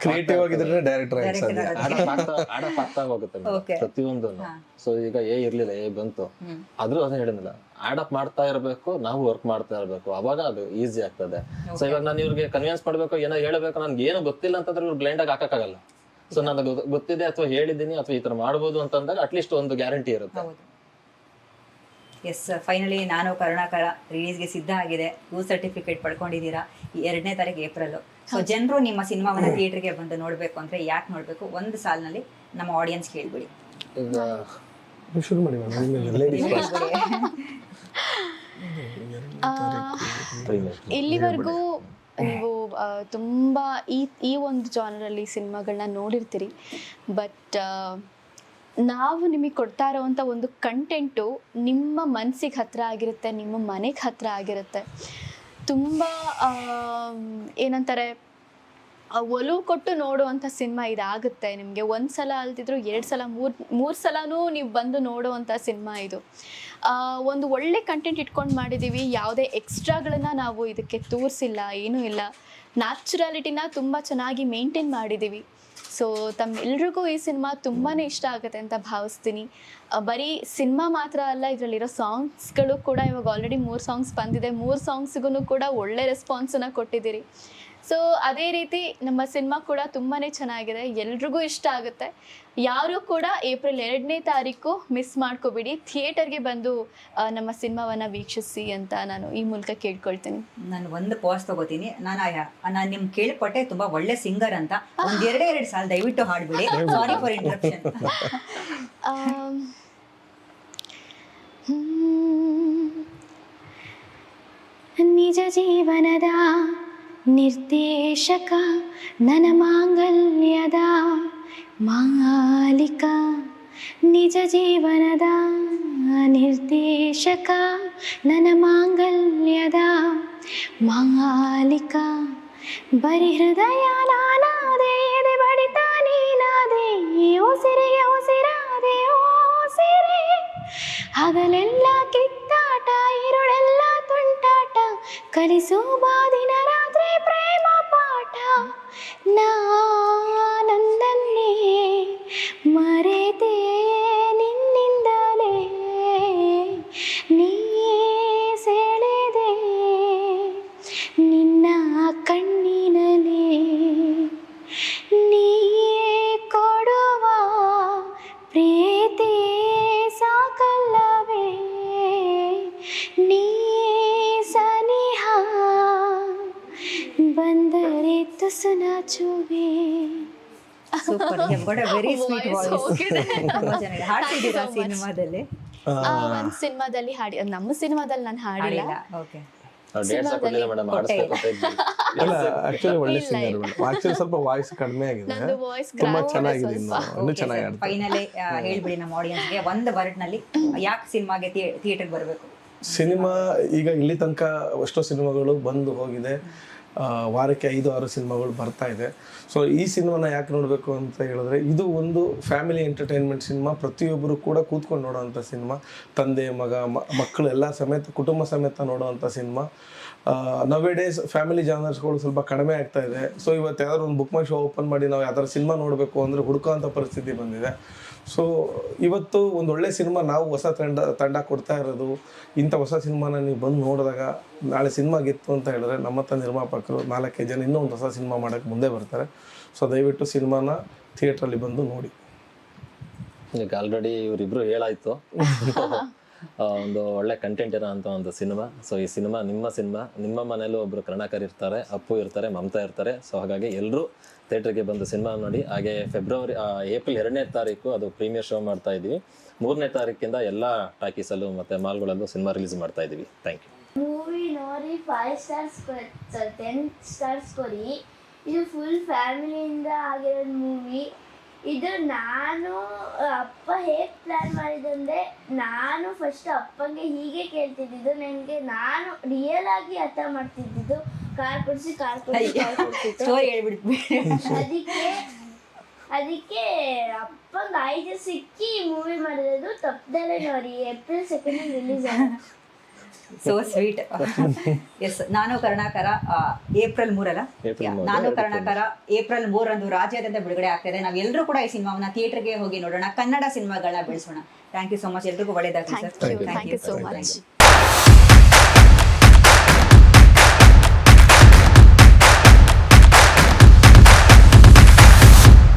ಕ್ರಿಯೇಟಿವ್ ಆಗಿದ್ರೆ ಡೈರೆಕ್ಟರ್ ಆಗ್ತಾ ಹೋಗುತ್ತೆ ಪ್ರತಿಯೊಂದು. ಸೊ ಈಗ ಇರ್ಲಿಲ್ಲ, ಬಂತು, ಆದ್ರೂ ಅದನ್ನ ಹೇಳಿದ್ನಲ್ಲ, ಆಡಪ್ ಮಾಡ್ತಾ ಇರಬೇಕು, ನಾವು ವರ್ಕ್ ಮಾಡ್ತಾ ಇರಬೇಕು, ಅವಾಗ ಅದು ಈಸಿ ಆಗ್ತದೆ. ಸೊ ಇವಾಗ ನಾನು ಇವ್ರಿಗೆ ಕನ್ವಿನ್ಸ್ ಮಾಡ್ಬೇಕು, ಏನೋ ಹೇಳಬೇಕು, ನನ್ಗೆ ಏನು ಗೊತ್ತಿಲ್ಲ ಅಂತಂದ್ರೆ ಇವ್ರು ಬ್ಲೈಂಡ್ ಆಗಿ ಹಾಕಕ್ಕಾಗಲ್ಲ. ಸೊ ನನಗೆ ಗೊತ್ತಿದೆ ಅಥವಾ ಹೇಳಿದ್ದೀನಿ ಅಥವಾ ಈ ತರ ಮಾಡ್ಬೋದು ಅಂತಂದಾಗ ಅಟ್ಲೀಸ್ಟ್ ಒಂದು ಗ್ಯಾರಂಟಿ ಇರುತ್ತೆ. ಎಸ್, ಫೈನಲಿ ನಾನು ಕರುಣಾಕರ ರಿಲೀಸ್ಗೆ ಸಿದ್ಧ ಆಗಿದೆ. ಸರ್ಟಿಫಿಕೇಟ್ ಪಡ್ಕೊಂಡಿದ್ದೀರಾ 2ನೇ ತಾರೀಕು ಏಪ್ರಿಲ್. ಸೊ ಜನರು ನಿಮ್ಮ ಸಿನಿಮಾವನ್ನ ಥಿಯೇಟರ್ಗೆ ಬಂದು ನೋಡ್ಬೇಕು ಅಂದ್ರೆ ಯಾಕೆ ನೋಡ್ಬೇಕು? ಒಂದು ಸಾಲಿನಲ್ಲಿ ನಮ್ಮ ಆಡಿಯನ್ಸ್ ಕೇಳ್ಬಿಡಿ. ಶುರು ಮಾಡಿ. ಇಲ್ಲಿವರೆಗೂ ನೀವು ತುಂಬ ಈ ಒಂದು ಜಾನರಲ್ಲಿ ಸಿನಿಮಾಗಳನ್ನ ನೋಡಿರ್ತೀರಿ, ಬಟ್ ನಾವು ನಿಮಗೆ ಕೊಡ್ತಾ ಇರೋವಂಥ ಒಂದು ಕಂಟೆಂಟು ನಿಮ್ಮ ಮನಸ್ಸಿಗೆ ಹತ್ತಿರ ಆಗಿರುತ್ತೆ, ನಿಮ್ಮ ಮನೆಗೆ ಹತ್ತಿರ ಆಗಿರುತ್ತೆ. ತುಂಬ ಏನಂತಾರೆ, ಒಲವು ಕೊಟ್ಟು ನೋಡುವಂಥ ಸಿನಿಮಾ ಇದಾಗುತ್ತೆ ನಿಮಗೆ. ಒಂದು ಸಲ ಅಲ್ದಿದ್ರು 2 ಸಲ 3 ಸಲನೂ ನೀವು ಬಂದು ನೋಡುವಂಥ ಸಿನಿಮಾ ಇದು. ಒಂದು ಒಳ್ಳೆ ಕಂಟೆಂಟ್ ಇಟ್ಕೊಂಡು ಮಾಡಿದ್ದೀವಿ, ಯಾವುದೇ ಎಕ್ಸ್ಟ್ರಾಗಳನ್ನ ನಾವು ಇದಕ್ಕೆ ತೋರಿಸಿಲ್ಲ, ಏನೂ ಇಲ್ಲ. ನ್ಯಾಚುರಾಲಿಟಿನ ತುಂಬ ಚೆನ್ನಾಗಿ ಮೇಂಟೈನ್ ಮಾಡಿದ್ದೀವಿ. ಸೊ ತಮ್ಮೆಲ್ರಿಗೂ ಈ ಸಿನಿಮಾ ತುಂಬಾ ಇಷ್ಟ ಆಗುತ್ತೆ ಅಂತ ಭಾವಿಸ್ತೀನಿ. ಬರೀ ಸಿನಿಮಾ ಮಾತ್ರ ಅಲ್ಲ, ಇದರಲ್ಲಿರೋ ಸಾಂಗ್ಸ್ಗಳು ಕೂಡ ಇವಾಗ ಆಲ್ರೆಡಿ 3 ಸಾಂಗ್ಸ್ ಬಂದಿದೆ. 3 ಸಾಂಗ್ಸ್ಗೂ ಕೂಡ ಒಳ್ಳೆ ರೆಸ್ಪಾನ್ಸನ್ನು ಕೊಟ್ಟಿದ್ದೀರಿ. ಸೊ ಅದೇ ರೀತಿ ನಮ್ಮ ಸಿನಿಮಾ ಕೂಡ ತುಂಬಾ ಚೆನ್ನಾಗಿದೆ, ಎಲ್ರಿಗೂ ಇಷ್ಟ ಆಗುತ್ತೆ. ಯಾರೂ ಕೂಡ ಏಪ್ರಿಲ್ 2ನೇ ತಾರೀಕು ಮಿಸ್ ಮಾಡ್ಕೋಬೇಡಿ, ಥಿಯೇಟರ್ಗೆ ಬಂದು ನಮ್ಮ ಸಿನಿಮಾವನ್ನು ವೀಕ್ಷಿಸಿ ಅಂತ ನಾನು ಈ ಮೂಲಕ ಕೇಳ್ಕೊಳ್ತೀನಿ. ನಾನು ಒಂದು ಪಾಸ್ ತಗೋತೀನಿ. ನಾನು ನಿಮ್ ಕೇಳ್ಪಟ್ಟೆ ತುಂಬಾ ಒಳ್ಳೆ ಸಿಂಗರ್ ಅಂತ. ಒಂದ್ 2 ಸಾಲ ದಯವಿಟ್ಟು ಹಾಡ್ಬಿಡಿ. Sorry for interruption. ನಿಜ ಜೀವನದ ನಿರ್ದೇಶಕ, ನನ್ನ ಮಾಂಗಲ್ಯದ ಮಾಲೀಕ. ನಿಜ ಜೀವನದ ನಿರ್ದೇಶಕ, ನನ್ನ ಮಾಂಗಲ್ಯದ ಮಾಲೀಕ. ಬರಿ ಹೃದಯ ನಾನಾದೆ, ಎದೆ ಬಡಿತ ನೀನಾದೆ, ಉಸಿರಿಗೆ ಉಸಿರಾದೆ ಉಸಿರೇ. ಹಗಲೆಲ್ಲ ಕಿತ್ತಾಟ, ಇರುಳೆಲ್ಲ ತುಂಟಾಟ, ಕಲಿಸು ಬಾದಿನ ರಾತ್ರಿ ಪ್ರೇಮ ಪಾಠ. ನನ್ನನ್ನೇ ಮರೆತೆ ನಿನ್ನಿಂದಲೇ ನೀ ಸೆಳೆದೆ ನಿನ್ನ ಕಣ್ಣಿನಲೇ. ನೀ ಕೊಡುವ ಪ್ರೀತಿ ಸಾಕಲ್ಲವೇ, ನೀ ಸನಿಹ ಬಂದರೆ ತುಸು ನಾಚುವೆ. Super, you got a very sweet voice. ತುಂಬಾ ಚೆನ್ನಾಗಿದೆ. ಹಾಡ್ತಿದ್ದೀರಾ ಸಿನಿಮಾದಲ್ಲಿ? ಒಂದು ಸಿನಿಮಾದಲ್ಲಿ ಹಾಡಿ, ನಮ್ಮ ಸಿನಿಮಾದಲ್ಲಿ ನಾನು ಹಾಡಿಲ್ಲ. ಓಕೆ, ಡೇಟ್ಸ್ ಹಾಕೊಂಡಿಲ್ಲ ಮೇಡಮ್, ಆಡಿಸ್ಬೇಕು ಅಂತ ಇದ್ವಿ. ಅಲ್ಲ, ಆಕ್ಚುಲಿ ಒಳ್ಳೆ ಸಿಂಗರ್. ಆಕ್ಚುಲಿ ಸ್ವಲ್ಪ ವಾಯ್ಸ್ ಕಡಿಮೆ ಆಗಿದೆ, ನಂದು ವಾಯ್ಸ್ ತುಂಬಾ ಚೆನ್ನಾಗಿದೆ, ಇನ್ನೂ ಚೆನ್ನಾಗಿ ಆಡ್ತಾರೆ. ಫೈನಲಿ ಹೇಳ್ಬಿಡಿ ನಮ್ಮ ಆಡಿಯನ್ಸ್ಗೆ ಒಂದು ವರ್ಡ್ ನಲ್ಲಿ ಯಾಕೆ ಸಿನಿಮಾಗೆ ಥಿಯೇಟರ್ಗೆ ಬರಬೇಕು? ಸಿನಿಮಾ ಈಗ ಇಲ್ಲಿ ತನಕ ಎಷ್ಟೋ ಸಿನಿಮಾಗಳು ಬಂದು ಹೋಗಿದೆ, ವಾರಕ್ಕೆ 5-6 ಸಿನಿಮಾಗಳು ಬರ್ತಾ ಇದೆ. ಸೊ ಈ ಸಿನಿಮಾನ ಯಾಕೆ ನೋಡಬೇಕು ಅಂತ ಹೇಳಿದ್ರೆ, ಇದು ಒಂದು ಫ್ಯಾಮಿಲಿ ಎಂಟರ್ಟೈನ್ಮೆಂಟ್ ಸಿನಿಮಾ. ಪ್ರತಿಯೊಬ್ಬರು ಕೂಡ ಕೂತ್ಕೊಂಡು ನೋಡೋವಂಥ ಸಿನಿಮಾ, ತಂದೆ ಮಗ ಮಕ್ಕಳು ಎಲ್ಲ ಸಮೇತ ಕುಟುಂಬ ಸಮೇತ ನೋಡೋವಂಥ ಸಿನಿಮಾ. ನವೆ ಡೇಸ್ ಫ್ಯಾಮಿಲಿ ಜಾನರ್ಸ್ಗಳು ಸ್ವಲ್ಪ ಕಡಿಮೆ ಆಗ್ತಾ ಇದೆ. ಸೊ ಇವತ್ತು ಯಾವ್ದಾದ್ರು ಒಂದು ಬುಕ್ ಮೈ ಶೋ ಓಪನ್ ಮಾಡಿ ನಾವು ಯಾವ್ದಾದ್ರು ಸಿನಿಮಾ ನೋಡಬೇಕು ಅಂದರೆ ಹುಡುಕೋಂಥ ಪರಿಸ್ಥಿತಿ ಬಂದಿದೆ. ಸೊ ಇವತ್ತು ಒಂದು ಒಳ್ಳೆ ಸಿನಿಮಾ, ನಾವು ಹೊಸ ತಂಡ ಕೊಡ್ತಾ ಇರೋದು. ಇಂಥ ಹೊಸ ಸಿನಿಮಾನ ನೀವು ಬಂದು ನೋಡಿದಾಗ ನಾಳೆ ಸಿನಿಮಾಗಿತ್ತು ಅಂತ ಹೇಳಿದ್ರೆ ನಮ್ಮ ಹತ್ರ ನಿರ್ಮಾಪಕರು 4-5 ಜನ ಇನ್ನೂ ಒಂದು ಹೊಸ ಸಿನಿಮಾ ಮಾಡೋಕ್ಕೆ ಮುಂದೆ ಬರ್ತಾರೆ. ಸೊ ದಯವಿಟ್ಟು ಸಿನಿಮಾನ ಥಿಯೇಟ್ರಲ್ಲಿ ಬಂದು ನೋಡಿ. ಈಗ ಆಲ್ರೆಡಿ ಇವರಿಬ್ರು ಹೇಳಾಯ್ತು, ಒಂದು ಒಳ್ಳೆ ಕಂಟೆಂಟ್ ಇರೋ ಅಂತ ಒಂದು ಸಿನಿಮಾ. ಸೊ ಈ ಸಿನಿಮಾ, ನಿಮ್ಮ ಮನೇಲೂ ಒಬ್ರು ಕರುಣಾಕರ್ ಇರ್ತಾರೆ, ಅಪ್ಪು ಇರ್ತಾರೆ, ಮಮತಾ ಇರ್ತಾರೆ. ಸೊ ಹಾಗಾಗಿ ಎಲ್ಲರೂ ಥಿಯೇಟರ್ಗೆ ಬಂದು ಸಿನಿಮಾ ನೋಡಿ. ಹಾಗೆ ಏಪ್ರಿಲ್ 2ನೇ ತಾರೀಕು ಅದು ಪ್ರೀಮಿಯರ್ ಶೋ ಮಾಡ್ತಾ ಇದೀವಿ. 3ನೇ ತಾರೀಕಿಂದ ಎಲ್ಲ ಟಾಕೀಸಲ್ಲೂ ಮತ್ತೆ ಮಾಲ್ಗಳಲ್ಲೂ ಸಿನಿಮಾ ರಿಲೀಸ್ ಮಾಡ್ತಾ ಇದೀವಿ. Thank you. ಮೂವಿ ನೋಡಿ 5 ಸ್ಟಾರ್ಸ್ 10 ಸ್ಟಾರ್ಸ್ ಕೊಡಿ. ಇದು ಫುಲ್ ಫ್ಯಾಮಿಲಿಯಿಂದ ಆಗಿರೋ ಮೂವಿ. ಇದು ನಾನು ಅಪ್ಪ ಹೇಗೆ ಪ್ಲ್ಯಾನ್ ಮಾಡಿದಂದರೆ, ನಾನು ಫಸ್ಟ್ ಅಪ್ಪಂಗೆ ಹೀಗೆ ಕೇಳ್ತಿದ್ದಿದ್ದು, ನನಗೆ ನಾನು ರಿಯಲ್ ಆಗಿ ಅರ್ಥ ಮಾಡ್ತಿದ್ದಿದ್ದು ಕಾರ್ ಕೊಡಿಸಿ ಅದಕ್ಕೆ ಅಪ್ಪಂಗೆ ಐದು ಸಿಕ್ಕಿ ಮೂವಿ ಮಾಡಿರೋದು ತಪ್ಪದಲ್ಲೇ ನೋಡಿ. ಏಪ್ರಿಲ್ 2 ರಿಲೀಸ್ ಆಗಿದೆ. So sweet. ಎಸ್, ನಾನು ಕರುಣಾಕರ ಏಪ್ರಿಲ್ 3 ಅಲ್ಲ, ನಾನು ಕರುಣಾಕರ ಏಪ್ರಿಲ್ 3 ರಾಜ್ಯಾದ್ಯಂತ ಬಿಡುಗಡೆ ಆಗ್ತಾ ಇದೆ. ನಾವೆಲ್ಲರೂ ಕೂಡ ಈ ಸಿನಿಮಾವನ್ನ ಥಿಯೇಟರ್ಗೆ ಹೋಗಿ ನೋಡೋಣ, ಕನ್ನಡ ಸಿನಿಮಾಗಳನ್ನ ಬೆಳೆಸೋಣ. ಥ್ಯಾಂಕ್ ಯು ಸೋ ಮಚ್, ಎಲ್ರಿಗೂ ಒಳ್ಳೆಯದಾಗಲಿ ಸರ್. Thank you so much.